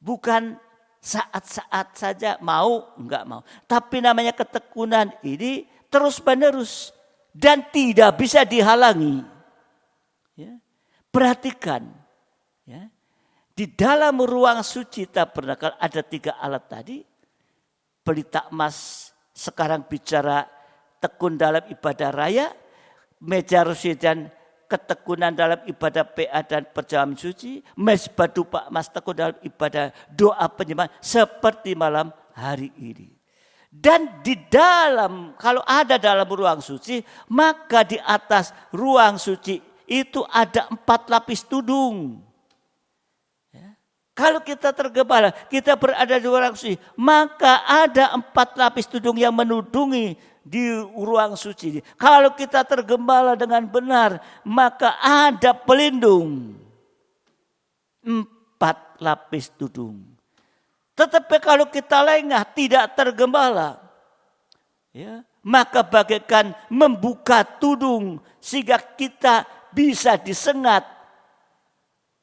Bukan saat-saat saja mau, enggak mau. Tapi namanya ketekunan ini terus-menerus dan tidak bisa dihalangi. Ya. Perhatikan, ya. Di dalam ruang suci tabernakel ada 3 alat tadi. Pelita emas sekarang bicara tekun dalam ibadah raya, meja rosi dan ketekunan dalam ibadah PA dan perjamuan suci, mezbah dupa emas tekun dalam ibadah doa penyembahan seperti malam hari ini. Dan di dalam, kalau ada dalam ruang suci, maka di atas ruang suci itu ada 4 lapis tudung. Ya. Kalau kita tergembala, kita berada di ruang suci, maka ada 4 lapis tudung yang menudungi di ruang suci. Kalau kita tergembala dengan benar, maka ada pelindung. 4 lapis tudung. Tetapi kalau kita lengah, tidak tergembala, ya, maka bagaikan membuka tudung sehingga kita bisa disengat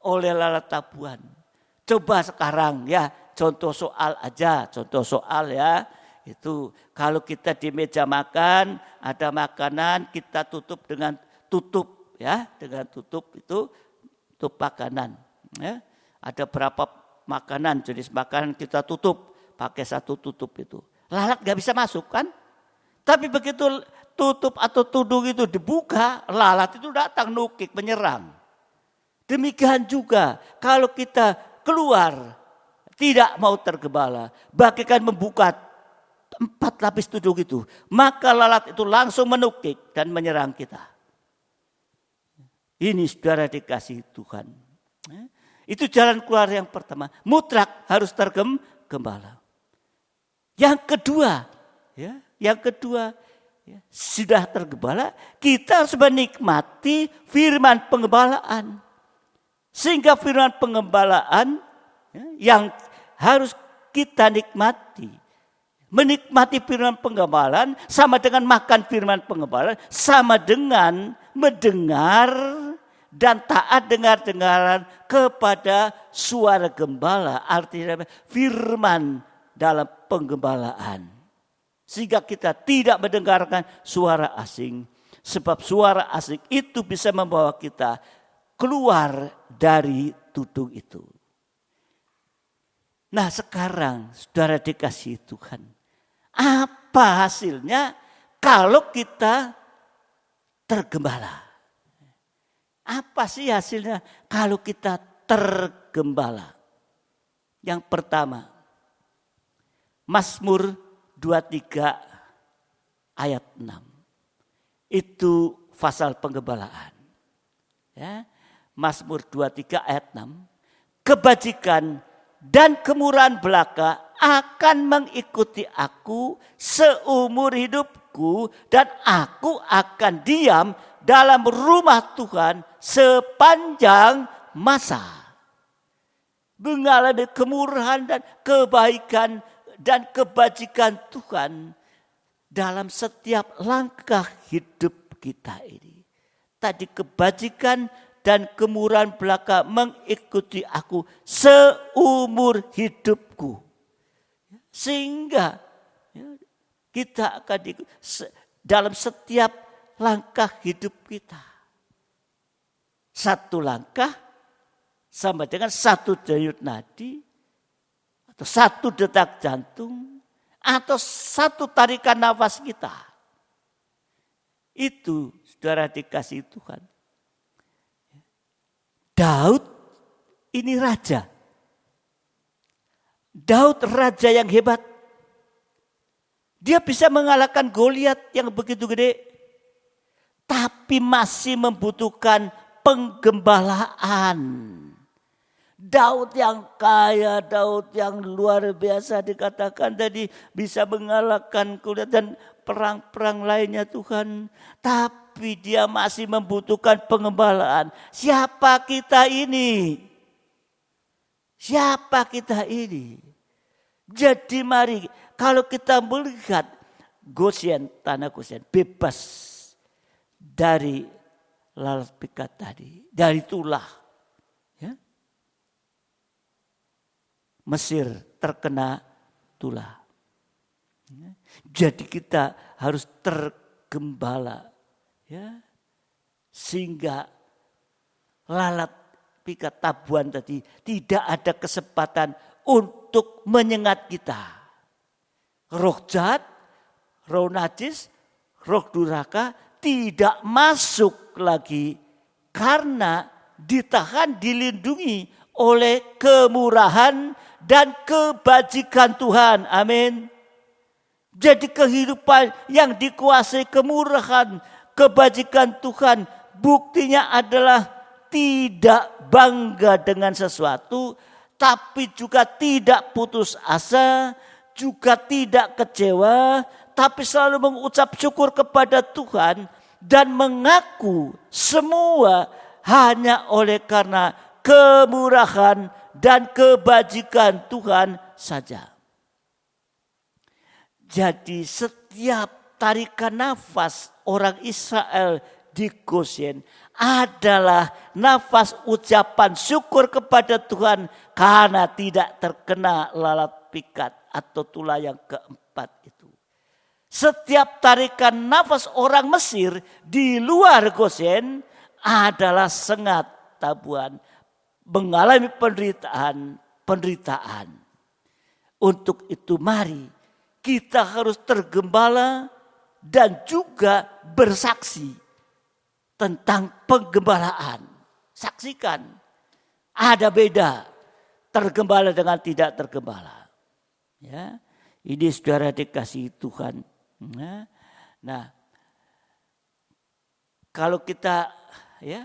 oleh lalat tabuan. Coba sekarang ya, contoh soal aja, contoh soal ya. Itu kalau kita di meja makan, ada makanan kita tutup dengan tutup ya, dengan tutup itu tutup makanan. Ya. Ada berapa makanan, jenis makanan kita tutup pakai satu tutup itu. Lalat gak bisa masuk kan? Tapi begitu tutup atau tudung itu dibuka, lalat itu datang nukik menyerang. Demikian juga kalau kita keluar tidak mau tergembala, bagaikan membuka 4 lapis tudung itu, maka lalat itu langsung menukik dan menyerang kita. Ini saudara dikasihi Tuhan. Itu jalan keluar yang pertama. Mutlak harus tergembala. Yang kedua, sudah tergembala, kita harus menikmati firman penggembalaan. Sehingga firman penggembalaan yang harus kita nikmati. Menikmati firman penggembalaan sama dengan makan firman penggembalaan, sama dengan mendengar dan taat dengar-dengaran kepada suara gembala, artinya firman dalam penggembalaan. Sehingga kita tidak mendengarkan suara asing, sebab suara asing itu bisa membawa kita keluar dari tudung itu. Nah sekarang saudara dikasihi Tuhan, apa hasilnya kalau kita tergembala? Apa sih hasilnya kalau kita tergembala? Yang pertama, Mazmur 23 ayat 6. Itu pasal penggembalaan. Ya, Mazmur 23 ayat 6. Kebajikan dan kemurahan belaka akan mengikuti aku seumur hidupku, dan aku akan diam dalam rumah Tuhan sepanjang masa. Mengalami kemurahan dan kebaikan dan kebajikan Tuhan dalam setiap langkah hidup kita ini. Tadi kebajikan dan kemurahan belaka mengikuti aku seumur hidupku. Sehingga kita akan dalam setiap langkah hidup kita. Satu langkah sama dengan satu denyut nadi, atau satu detak jantung, atau satu tarikan nafas kita. Itu saudara dikasihi Tuhan. Daud ini raja. Daud raja yang hebat. Dia bisa mengalahkan Goliat yang begitu gede. Tapi masih membutuhkan penggembalaan. Daud yang kaya, Daud yang luar biasa dikatakan tadi bisa mengalahkan Goliat dan perang-perang lainnya Tuhan. Tapi dia masih membutuhkan pengembalaan. Siapa kita ini? Siapa kita ini? Jadi mari kalau kita melihat Goshen, tanah Goshen bebas dari lalat pikat tadi, dari tulah. Ya. Mesir terkena tulah. Ya. Jadi kita harus tergembala. Ya. Sehingga lalat pikat tabuan tadi tidak ada kesempatan untuk menyengat kita. Roh jahat, roh najis, roh durhaka tidak masuk lagi karena ditahan, dilindungi oleh kemurahan dan kebajikan Tuhan. Amin. Jadi kehidupan yang dikuasai kemurahan, kebajikan Tuhan, buktinya adalah tidak bangga dengan sesuatu, tapi juga tidak putus asa, juga tidak kecewa, tapi selalu mengucap syukur kepada Tuhan dan mengaku semua hanya oleh karena kemurahan dan kebajikan Tuhan saja. Jadi setiap tarikan nafas orang Israel di Goshen adalah nafas ucapan syukur kepada Tuhan karena tidak terkena lalat pikat atau tulah yang keempat itu. Setiap tarikan nafas orang Mesir di luar Gosen adalah sengat tabuhan, mengalami penderitaan. Untuk itu mari kita harus tergembala dan juga bersaksi tentang penggembalaan. Saksikan, ada beda tergembala dengan tidak tergembala. Ya, ini saudara dikasihi Tuhan. Nah, kalau kita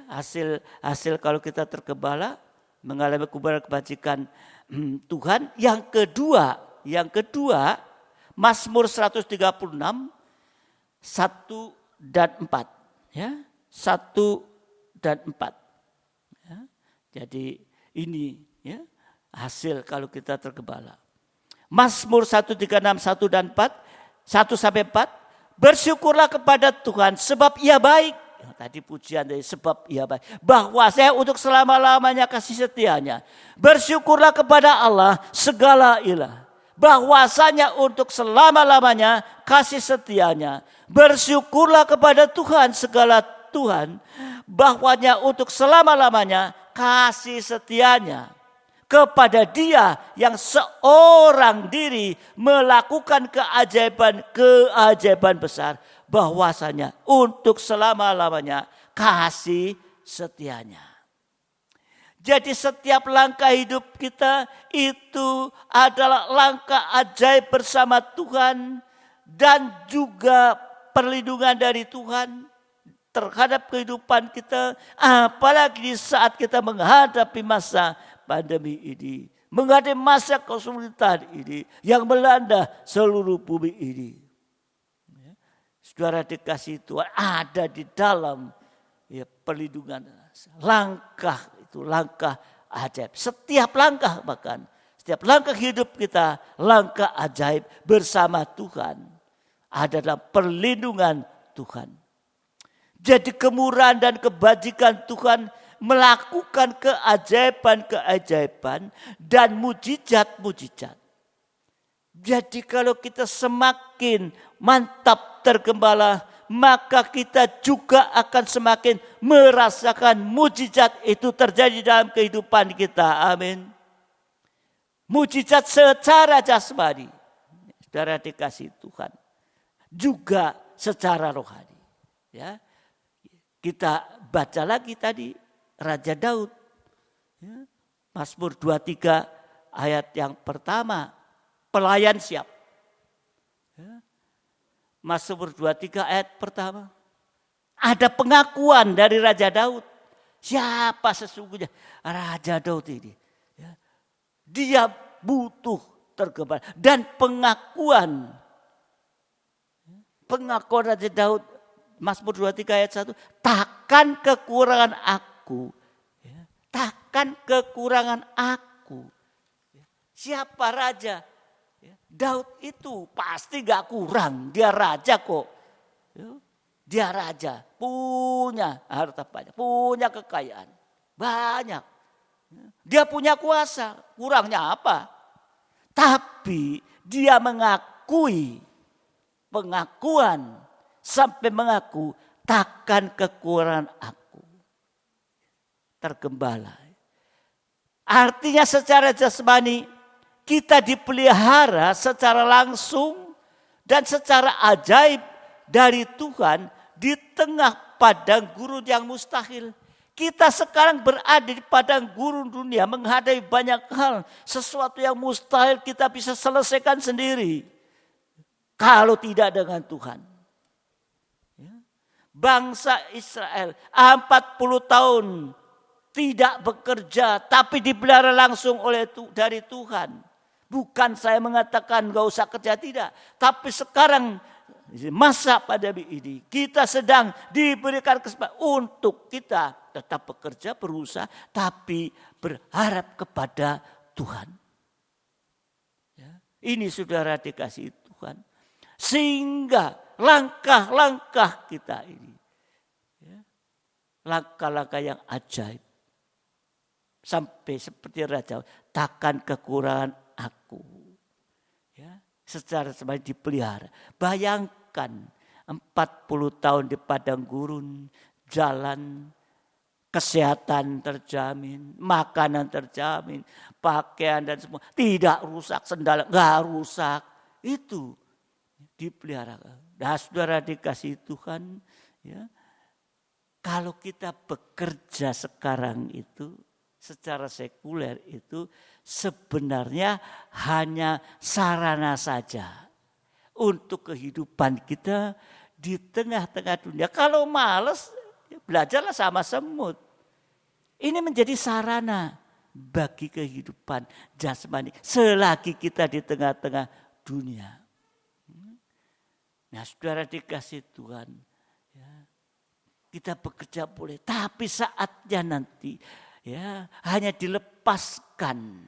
hasil kalau kita tergembala mengalami kebajikan Tuhan, yang kedua Mazmur 136 1 dan 4 ya, 1 dan 4 ya. Jadi ini ya hasil kalau kita tergembala. Mazmur 136 1 dan 4 1 sampai 4, bersyukurlah kepada Tuhan sebab Ia baik. Tadi pujian dari sebab Ia baik. Bahwa saya untuk selama-lamanya kasih setianya. Bersyukurlah kepada Allah segala ilah. Bahwasanya untuk selama-lamanya kasih setianya. Bersyukurlah kepada Tuhan segala Tuhan. Bahwanya untuk selama-lamanya kasih setianya. Kepada Dia yang seorang diri melakukan keajaiban besar, bahwasanya untuk selama-lamanya kasih setianya. Jadi setiap langkah hidup kita itu adalah langkah ajaib bersama Tuhan dan juga perlindungan dari Tuhan terhadap kehidupan kita, apalagi di saat kita menghadapi masa pandemi ini, menghadapi masa kesulitan ini yang melanda seluruh bumi ini. Saudara dikasihi Tuhan, ada di dalam perlindungan. Langkah itu langkah ajaib. Setiap langkah bahkan, setiap langkah hidup kita, langkah ajaib bersama Tuhan. Adalah perlindungan Tuhan. Jadi kemurahan dan kebajikan Tuhan melakukan keajaiban-keajaiban dan mujizat-mujizat. Jadi kalau kita semakin mantap tergembala, maka kita juga akan semakin merasakan mujizat itu terjadi dalam kehidupan kita. Amin. Mujizat secara jasmani, saudara dikasihi Tuhan, juga secara rohani. Ya, kita baca lagi tadi. Raja Daud, ya, Mazmur 23 ayat yang pertama, pelayan siap. Ya, Mazmur 23 ayat pertama, ada pengakuan dari Raja Daud. Siapa sesungguhnya Raja Daud ini? Ya, dia butuh tergembala. Dan pengakuan Raja Daud, Mazmur 23 ayat 1, takkan kekurangan aku. Takkan kekurangan aku. Siapa raja? Daud itu pasti gak kurang. Dia raja kok. Dia raja. Punya harta banyak. Punya kekayaan. Banyak. Dia punya kuasa. Kurangnya apa? Tapi dia mengakui. Pengakuan. Sampai mengaku takkan kekurangan aku. Tergembala. Artinya secara jasmani kita dipelihara secara langsung dan secara ajaib dari Tuhan di tengah padang gurun yang mustahil. Kita sekarang berada di padang gurun dunia menghadapi banyak hal. Sesuatu yang mustahil kita bisa selesaikan sendiri. Kalau tidak dengan Tuhan. Bangsa Israel 40 tahun tidak bekerja, tapi dipelihara langsung dari Tuhan. Bukan saya mengatakan gak usah kerja, tidak. Tapi sekarang masa pandemi ini kita sedang diberikan kesempatan untuk kita tetap bekerja, berusaha, tapi berharap kepada Tuhan. Ya, ini saudara dikasihi Tuhan. Sehingga langkah-langkah kita ini, ya, langkah-langkah yang ajaib. sampai seperti Raja Daud, takkan kekurangan aku. Ya, secara sebagai dipelihara. Bayangkan 40 tahun di padang gurun, jalan, kesehatan terjamin, makanan terjamin, pakaian dan semua tidak rusak, sendal nggak rusak, itu dipelihara. Nah, saudara dikasih Tuhan, ya, kalau kita bekerja sekarang itu secara sekuler itu sebenarnya hanya sarana saja untuk kehidupan kita di tengah-tengah dunia. Kalau malas, belajarlah sama semut. Ini menjadi sarana bagi kehidupan jasmani selagi kita di tengah-tengah dunia. Nah, saudara dikasih Tuhan, ya, kita bekerja boleh, tapi saatnya nanti, ya, hanya dilepaskan.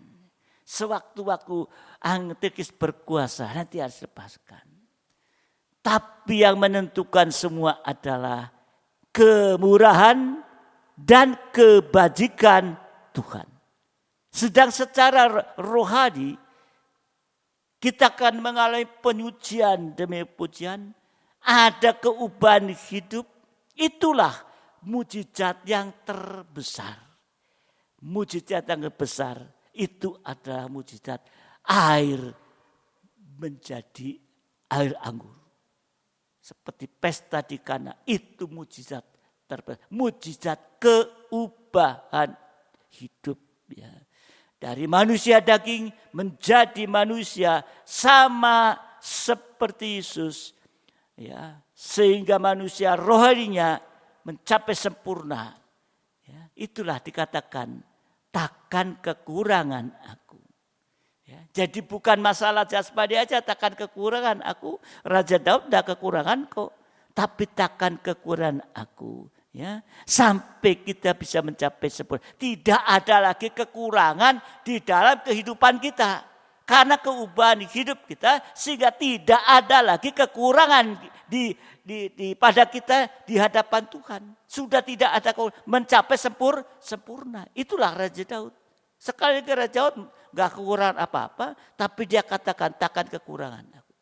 Sewaktu-waktu Antikris berkuasa, nanti harus lepaskan. Tapi yang menentukan semua adalah kemurahan dan kebajikan Tuhan. Sedang secara rohani, kita akan mengalami penyucian demi pujian. Ada keubahan hidup. Itulah mujizat yang terbesar. Mujizat yang terbesar itu adalah mujizat air menjadi air anggur. Seperti pesta di Kana, itu mujizat terbesar. Mujizat keubahan hidup. Ya. Dari manusia daging menjadi manusia sama seperti Yesus. Ya. Sehingga manusia rohaninya mencapai sempurna. Ya. Itulah dikatakan takkan kekurangan aku. Ya, jadi bukan masalah jasmani aja takkan kekurangan aku. Raja Daud tidak kekurangan kok. Tapi takkan kekurangan aku. Ya, sampai kita bisa mencapai sempurna. Tidak ada lagi kekurangan di dalam kehidupan kita. Karena keubahan hidup kita sehingga tidak ada lagi kekurangan pada kita di hadapan Tuhan. Sudah tidak ada mencapai sempurna. Itulah Raja Daud. Sekali lagi Raja Daud gak kekurangan apa-apa, tapi dia katakan takkan kekurangan aku.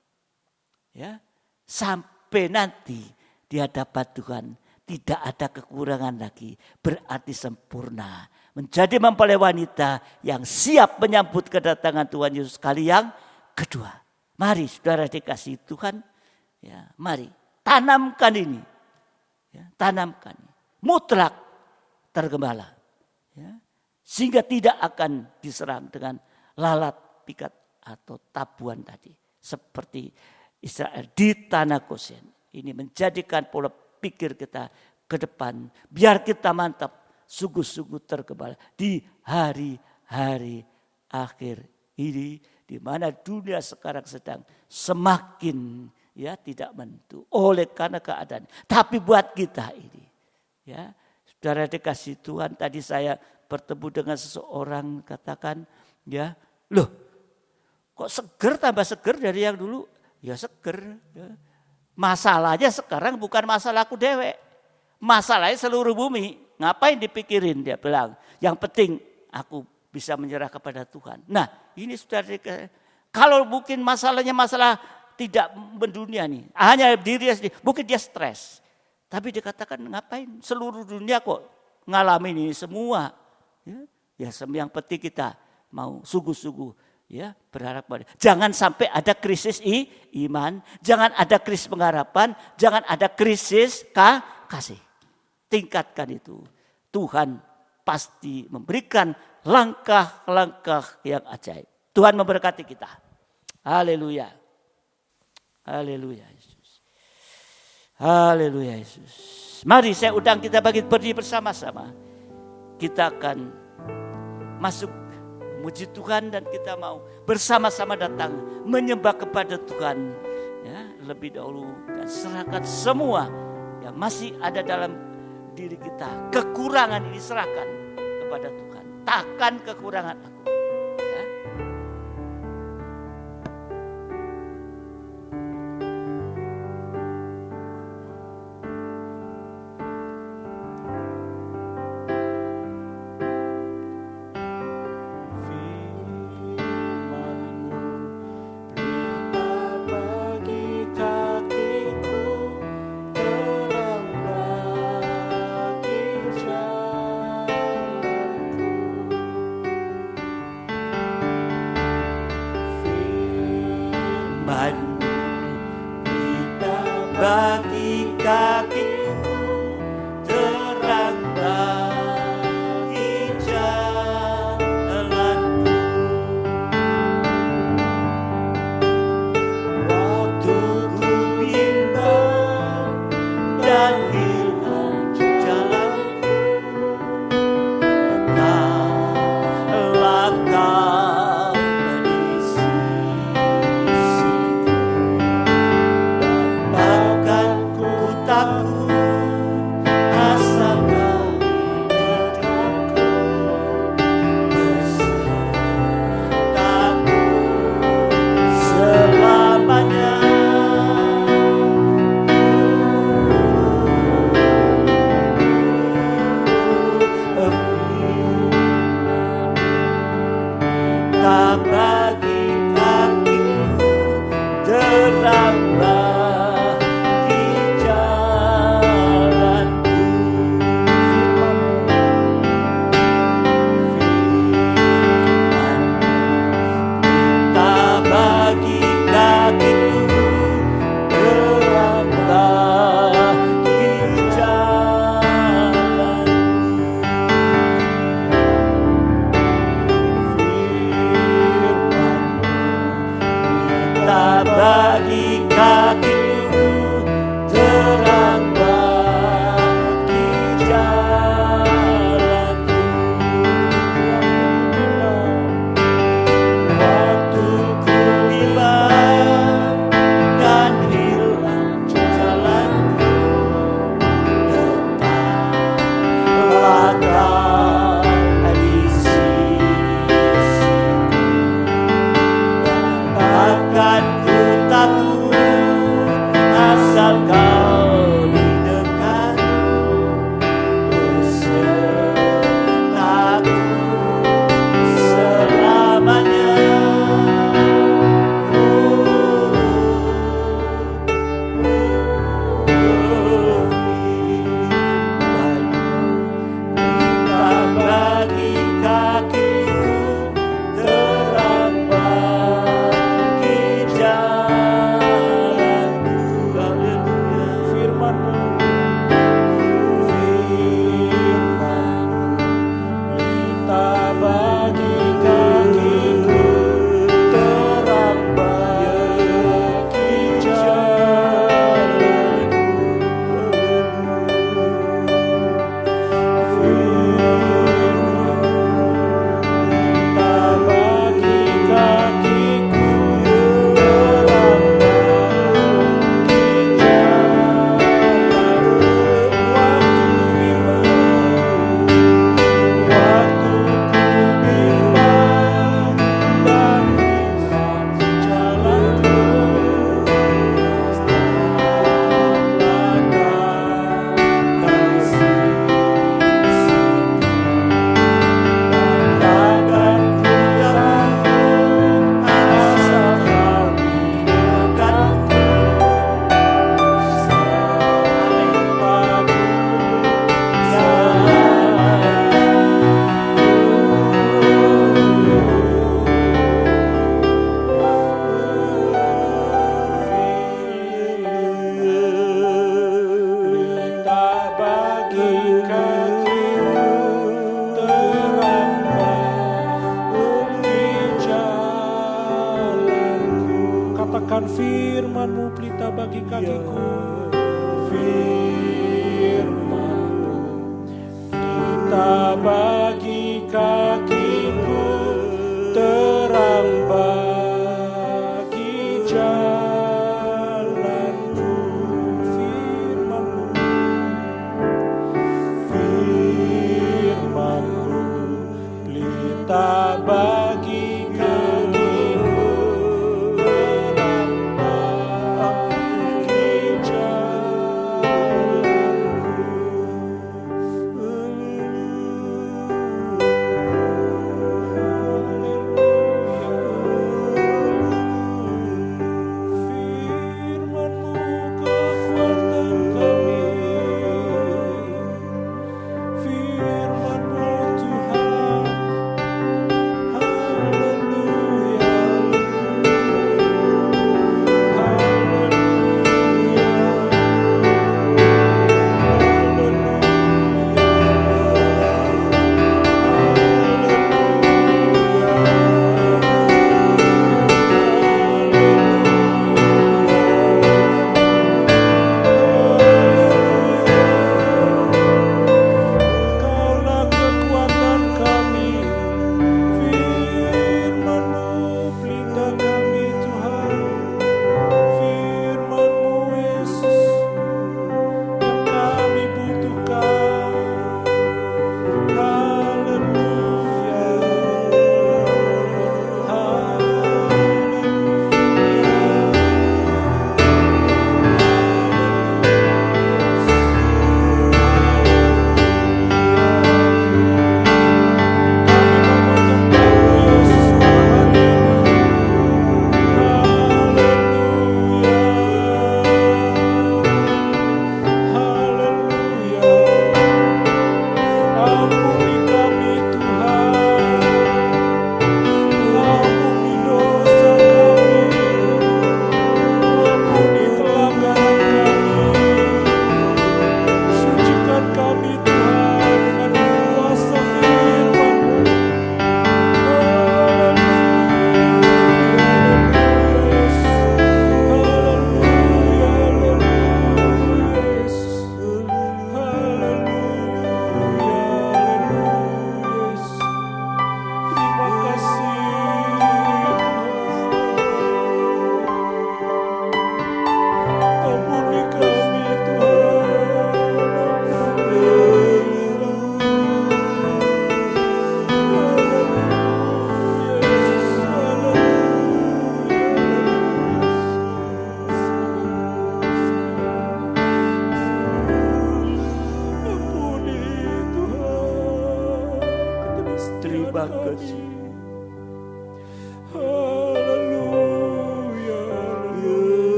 Ya, sampai nanti di hadapan Tuhan tidak ada kekurangan lagi, berarti sempurna. Menjadi mempelai wanita yang siap menyambut kedatangan Tuhan Yesus kali yang kedua. Mari saudara dikasih Tuhan, ya, mari tanamkan ini, ya, tanamkan, mutlak tergembala. Ya. Sehingga tidak akan diserang dengan lalat, pikat atau tabuan tadi. Seperti Israel di tanah Gosen. Ini menjadikan pola pikir kita ke depan. Biar kita mantap, sungguh-sungguh tergembala. Di hari-hari akhir ini. Di mana dunia sekarang sedang semakin tidak menentu. Oleh karena keadaan. Tapi buat kita ini. Ya, saudara dikasih Tuhan, tadi saya bertemu dengan seseorang katakan, ya, loh, kok seger tambah seger dari yang dulu? Ya seger. Ya. Masalahnya sekarang bukan masalahku dewek, masalahnya seluruh bumi. Ngapain dipikirin? Dia bilang. Yang penting aku bisa menyerah kepada Tuhan. Nah, ini sudah kalau mungkin masalahnya masalah tidak mendunia nih, hanya diri dia sendiri, mungkin dia stres. Tapi dikatakan ngapain? Seluruh dunia kok ngalamin ini semua. Ya, yang penting kita mau sungguh-sungguh berharap pada. Jangan sampai ada krisis iman, jangan ada krisis pengharapan, jangan ada krisis kasih. Tingkatkan itu. Tuhan pasti memberikan langkah-langkah yang ajaib. Tuhan memberkati kita. Haleluya. Haleluya Yesus. Haleluya Yesus. Mari saya undang kita berdiri bersama-sama. Kita akan masuk memuji Tuhan dan kita mau bersama-sama datang menyembah kepada Tuhan. Ya, lebih dahulu dan serahkan semua yang masih ada dalam diri kita. Kekurangan ini serahkan kepada Tuhan. Takkan kekurangan aku. Ya. bagi kakiku, terang bagi jalanku. Waktuku bimbang dan hilang jalanku, tetaplah Kau di sisiku. Takkan ku takut asal Kau di dekatku, besertaku selamanya. Kita bagi kakiku, terang bagi jalanku. Haleluya. Firman-Mu, kita bagi kakiku, terang bagi jalanku. Kita bagi kakiku, terang bagi jalanku. Waktuku bimbang dan hilang jalanku, takkan ku takut asal Kau di dekatku, besertaku Kita bagi kakiku, terang bagi jalanku. Katakan firman-Mu, pelita bagi kakiku. Firman-Mu, pelita bagi kakiku, terang bagi jalanku. Firman-Mu, firman-Mu, pelita bagi kakiku, terang bagi jalanku.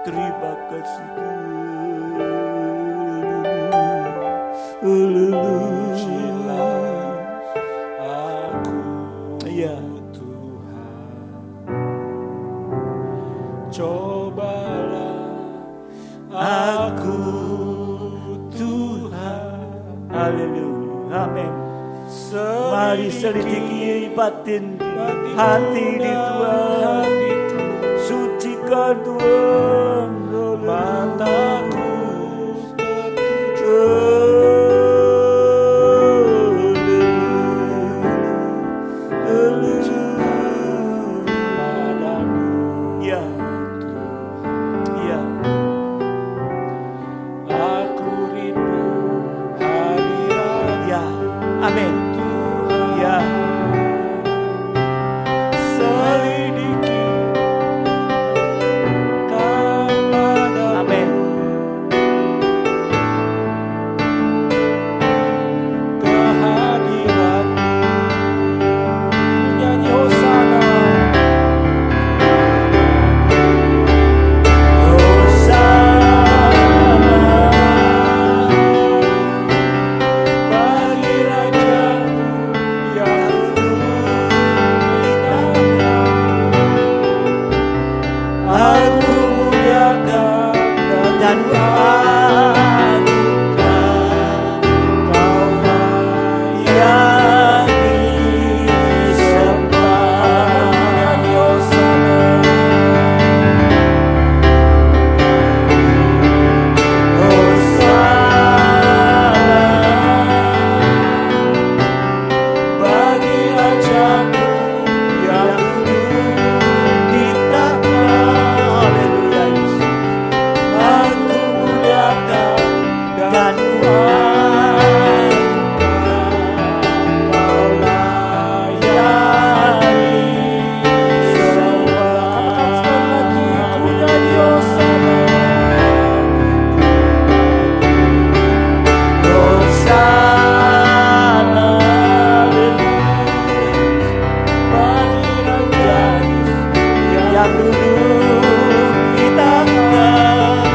Terima kasih Pujilah aku ya Tuhan. Cobalah aku Tuhan. haleluya amin. Mari selidiki batin hati di Tuhan, sucikan Tuhan Mataku ya ya aku rindu hadirat ya amin ya selidiki kepada amin kehadiran. Ku nyanyi Hosana. Bagi Rajaku yang aku muliakan dan anugerah Kaulah yang disembah. nyanyi Hosana. Bagi Rajaku yang Di tanah, haleluya, aku muliakan dan Kaulah yang disembah. Katakan sekali lagi, ku nyanyi Hosana. Hosana, Bagi Rajaku yang duduk di tanah,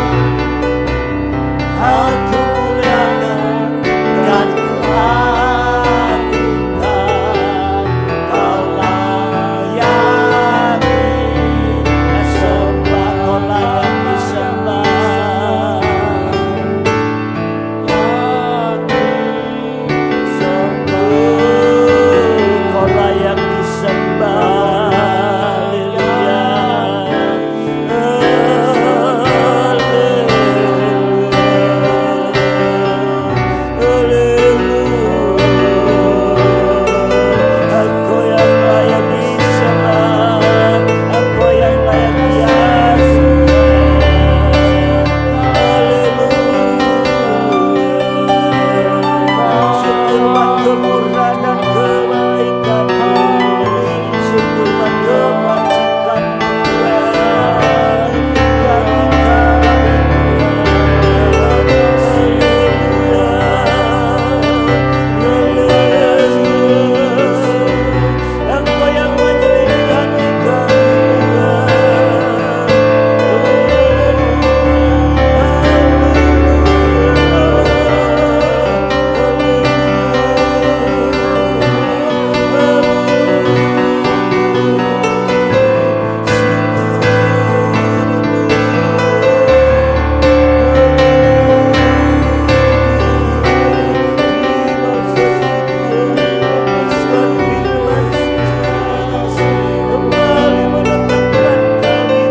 aku muliakan dan kuagungkan Kaulah yang disembah, Kaulah yang disembah. Kaulah yang disembah, haleluya, Engkau yang layak disembah, Engkau yang layak disembah. Syukur buat kemurahan dan kebaikan-Mu, syukur buat kebajikan Tuhan bagi kami Tuhan. Engkau yang menyelidik hati kami kembali menetapkan kami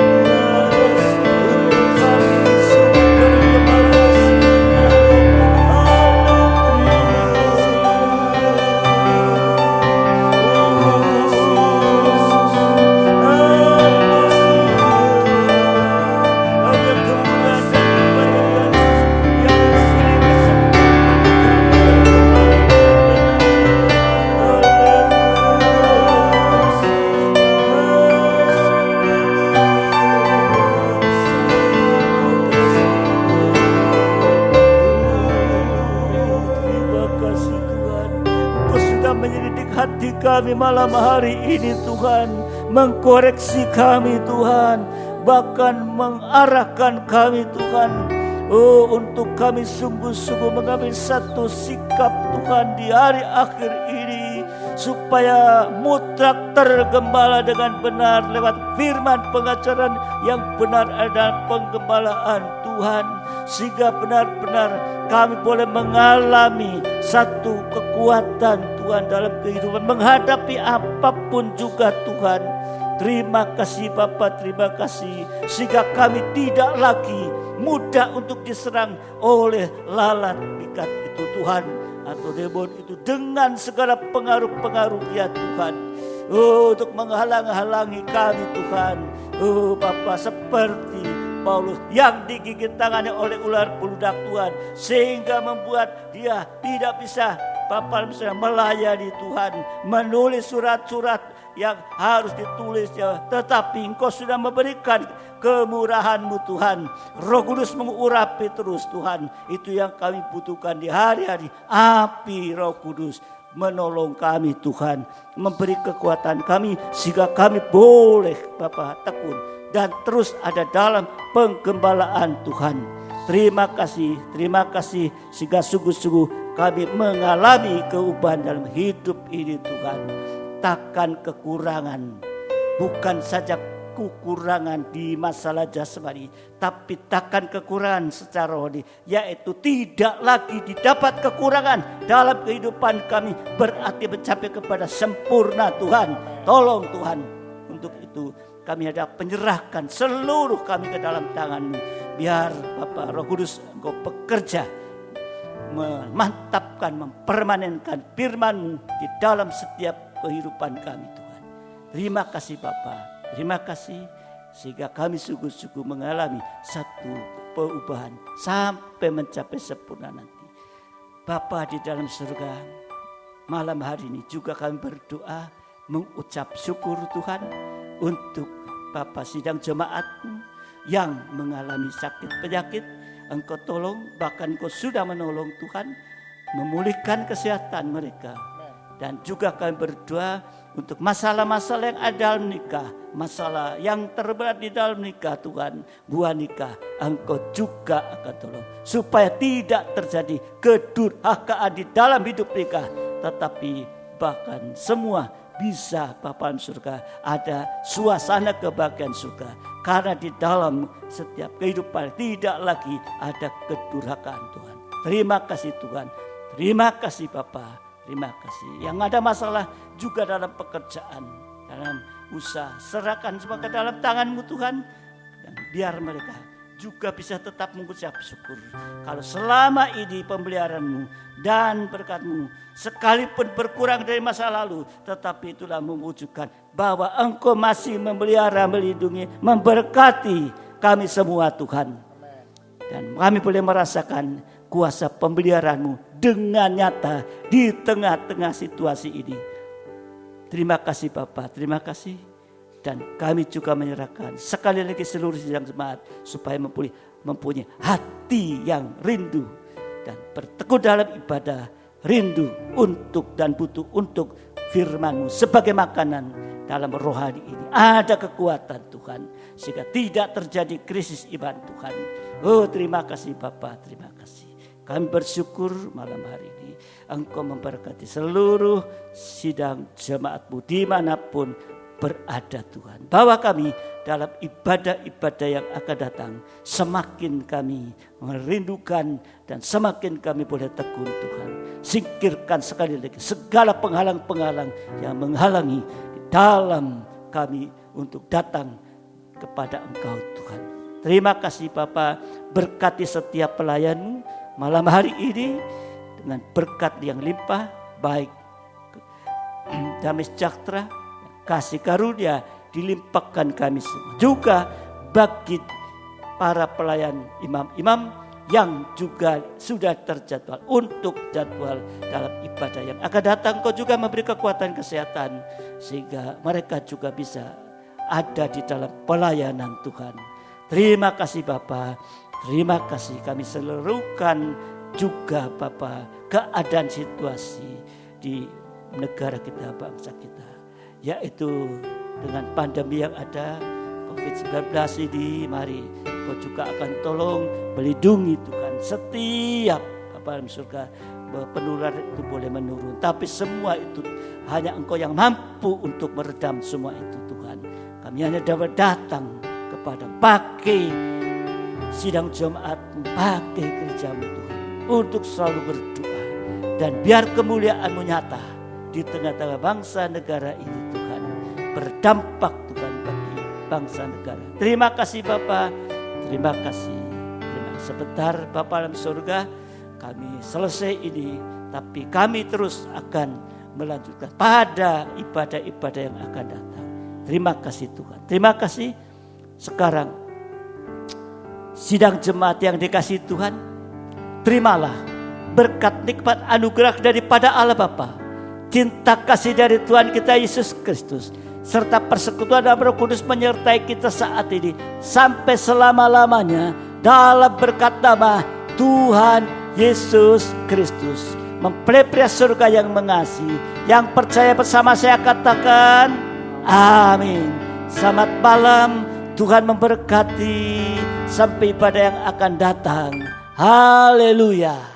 Terima kasih Tuhan, Engkau sudah menyelidik hati kami malam hari ini Tuhan, mengkoreksi kami Tuhan, bahkan mengarahkan kami Tuhan. Oh, untuk kami sungguh-sungguh mengambil satu sikap Tuhan di hari akhir ini, supaya mutlak tergembala dengan benar lewat firman pengajaran yang benar adalah penggembalaan Tuhan, sehingga benar-benar kami boleh mengalami satu kekuatan Tuhan dalam kehidupan menghadapi apapun juga Tuhan. Terima kasih Bapa, terima kasih, sehingga kami tidak lagi mudah untuk diserang oleh lalat ikat itu Tuhan, atau demon itu dengan segala pengaruh-pengaruh ya Tuhan. Oh, untuk menghalang-halangi kami Tuhan. Oh Bapa, seperti Paulus yang digigit tangannya oleh ular beludak Tuhan, sehingga membuat dia tidak bisa Bapak misalnya melayani Tuhan, menulis surat-surat yang harus ditulisnya, tetapi Engkau sudah memberikan kemurahan-Mu Tuhan. Roh Kudus mengurapi terus Tuhan. Itu yang kami butuhkan di hari-hari. Api Roh Kudus menolong kami Tuhan, memberi kekuatan kami sehingga kami boleh Bapak tekun dan terus ada dalam penggembalaan Tuhan. Terima kasih sehingga sungguh-sungguh kami mengalami perubahan dalam hidup ini Tuhan. Takkan kekurangan, bukan saja kekurangan di masalah jasmani, tapi takkan kekurangan secara rohani, yaitu tidak lagi didapat kekurangan dalam kehidupan kami, berarti mencapai kepada sempurna Tuhan. Tolong Tuhan, untuk itu kami ada penyerahkan seluruh kami ke dalam tangan-Mu. Biar Bapak Roh Kudus Engkau bekerja, memantapkan, mempermanenkan firman-Mu di dalam setiap kehidupan kami Tuhan. Terima kasih Bapa, terima kasih sehingga kami sungguh-sungguh mengalami satu perubahan sampai mencapai sempurna nanti. Bapa di dalam surga, malam hari ini juga kami berdoa mengucap syukur Tuhan untuk Bapa sidang jemaat-Mu yang mengalami sakit penyakit. Engkau tolong, bahkan Engkau sudah menolong Tuhan, memulihkan kesehatan mereka. Dan juga kami berdoa untuk masalah-masalah yang ada dalam nikah, masalah yang terberat di dalam nikah Tuhan, buah nikah, Engkau juga akan tolong supaya tidak terjadi kedurhakaan di dalam hidup nikah, tetapi bahkan semua bisa Bapa surga ada suasana kebahagiaan surga, karena di dalam setiap kehidupan tidak lagi ada kedurhakaan Tuhan. Terima kasih Tuhan, terima kasih Bapa. Terima kasih. Yang ada masalah juga dalam pekerjaan, dalam usaha, serahkan semua ke dalam tangan-Mu Tuhan. Dan biar mereka juga bisa tetap mengucap syukur. Kalau selama ini pemeliharaan-Mu dan berkat-Mu sekalipun berkurang dari masa lalu, tetapi itulah mewujudkan bahwa Engkau masih memelihara, melindungi, memberkati kami semua Tuhan. Dan kami boleh merasakan kuasa pemeliharaan-Mu dengan nyata di tengah-tengah situasi ini. Terima kasih Bapa, terima kasih. Dan kami juga menyerahkan sekali lagi seluruh sidang jemaat supaya mempunyai hati yang rindu dan bertekun dalam ibadah, rindu untuk dan butuh untuk firman-Mu sebagai makanan dalam rohani ini. Ada kekuatan Tuhan sehingga tidak terjadi krisis iman Tuhan. Oh terima kasih Bapa, terima kasih. Kami bersyukur malam hari ini Engkau memberkati seluruh sidang jemaat-Mu dimanapun berada Tuhan. Bawa kami dalam ibadah-ibadah yang akan datang. Semakin kami merindukan dan semakin kami boleh tekun Tuhan. Singkirkan sekali lagi segala penghalang-penghalang yang menghalangi dalam kami untuk datang kepada Engkau Tuhan. Terima kasih Bapa, berkati setiap pelayan-Mu malam hari ini dengan berkat yang limpah, baik damai sejahtera, kasih karunia dilimpahkan kami semua. Juga bagi para pelayan imam-imam yang juga sudah terjadwal untuk jadwal dalam ibadah yang akan datang, Kau juga memberi kekuatan kesehatan sehingga mereka juga bisa ada di dalam pelayanan Tuhan. Terima kasih Bapa. Terima kasih, kami seluruhkan juga Bapa keadaan situasi di negara kita, bangsa kita. Yaitu dengan pandemi yang ada, Kau COVID-19 ini, mari Kau juga akan tolong melindungi Tuhan. Setiap Bapa dalam surga, penularan itu boleh menurun, tapi semua itu hanya Engkau yang mampu untuk meredam semua itu Tuhan. Kami hanya dapat datang kepada pakai sidang Jumat, pakai gereja-Mu Tuhan, untuk selalu berdoa. Dan biar kemuliaan-Mu nyata di tengah-tengah bangsa negara ini Tuhan, berdampak Tuhan bagi bangsa negara. Terima kasih Bapa, terima kasih. Sebentar Bapa dalam surga, kami selesai ini, tapi kami terus akan melanjutkan pada ibadah-ibadah yang akan datang. Terima kasih Tuhan. Terima kasih. Sekarang sidang jemaat yang dikasihi Tuhan, terimalah berkat nikmat anugerah daripada Allah Bapa, cinta kasih dari Tuhan kita Yesus Kristus, serta persekutuan Roh Kudus menyertai kita saat ini sampai selama-lamanya, dalam berkat nama Tuhan Yesus Kristus. Mempelai pria surga yang mengasihi, yang percaya bersama saya katakan amin. Selamat malam, Tuhan memberkati sampai ibadah yang akan datang. Haleluya.